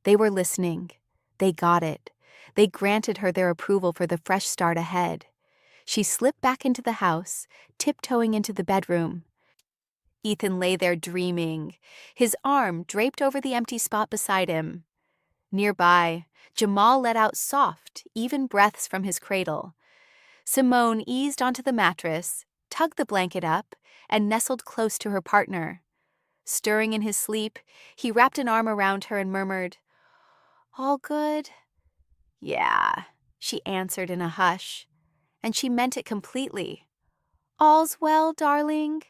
They were listening. They got it. They granted her their approval for the fresh start ahead. She slipped back into the house, tiptoeing into the bedroom. Ethan lay there dreaming, his arm draped over the empty spot beside him. Nearby, Jamal let out soft, even breaths from his cradle. Simone eased onto the mattress, tugged the blanket up, and nestled close to her partner. Stirring in his sleep, he wrapped an arm around her and murmured, "All good?" "Yeah," she answered in a hush, and she meant it completely. "All's well, darling."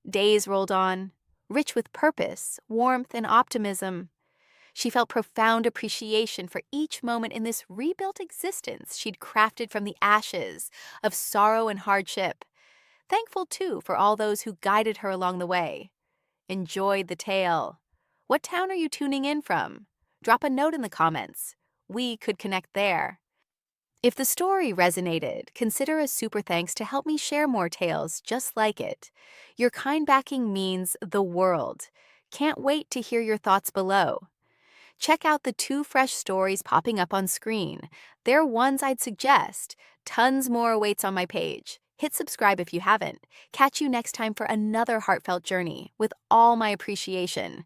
Days rolled on, rich with purpose, warmth, and optimism. She felt profound appreciation for each moment in this rebuilt existence she'd crafted from the ashes of sorrow and hardship. Thankful, too, for all those who guided her along the way. Enjoyed the tale. What town are you tuning in from? Drop a note in the comments. We could connect there. If the story resonated, consider a super thanks to help me share more tales just like it. Your kind backing means the world. Can't wait to hear your thoughts below. Check out the 2 fresh stories popping up on screen. They're ones I'd suggest. Tons more awaits on my page. Hit subscribe if you haven't. Catch you next time for another heartfelt journey with all my appreciation.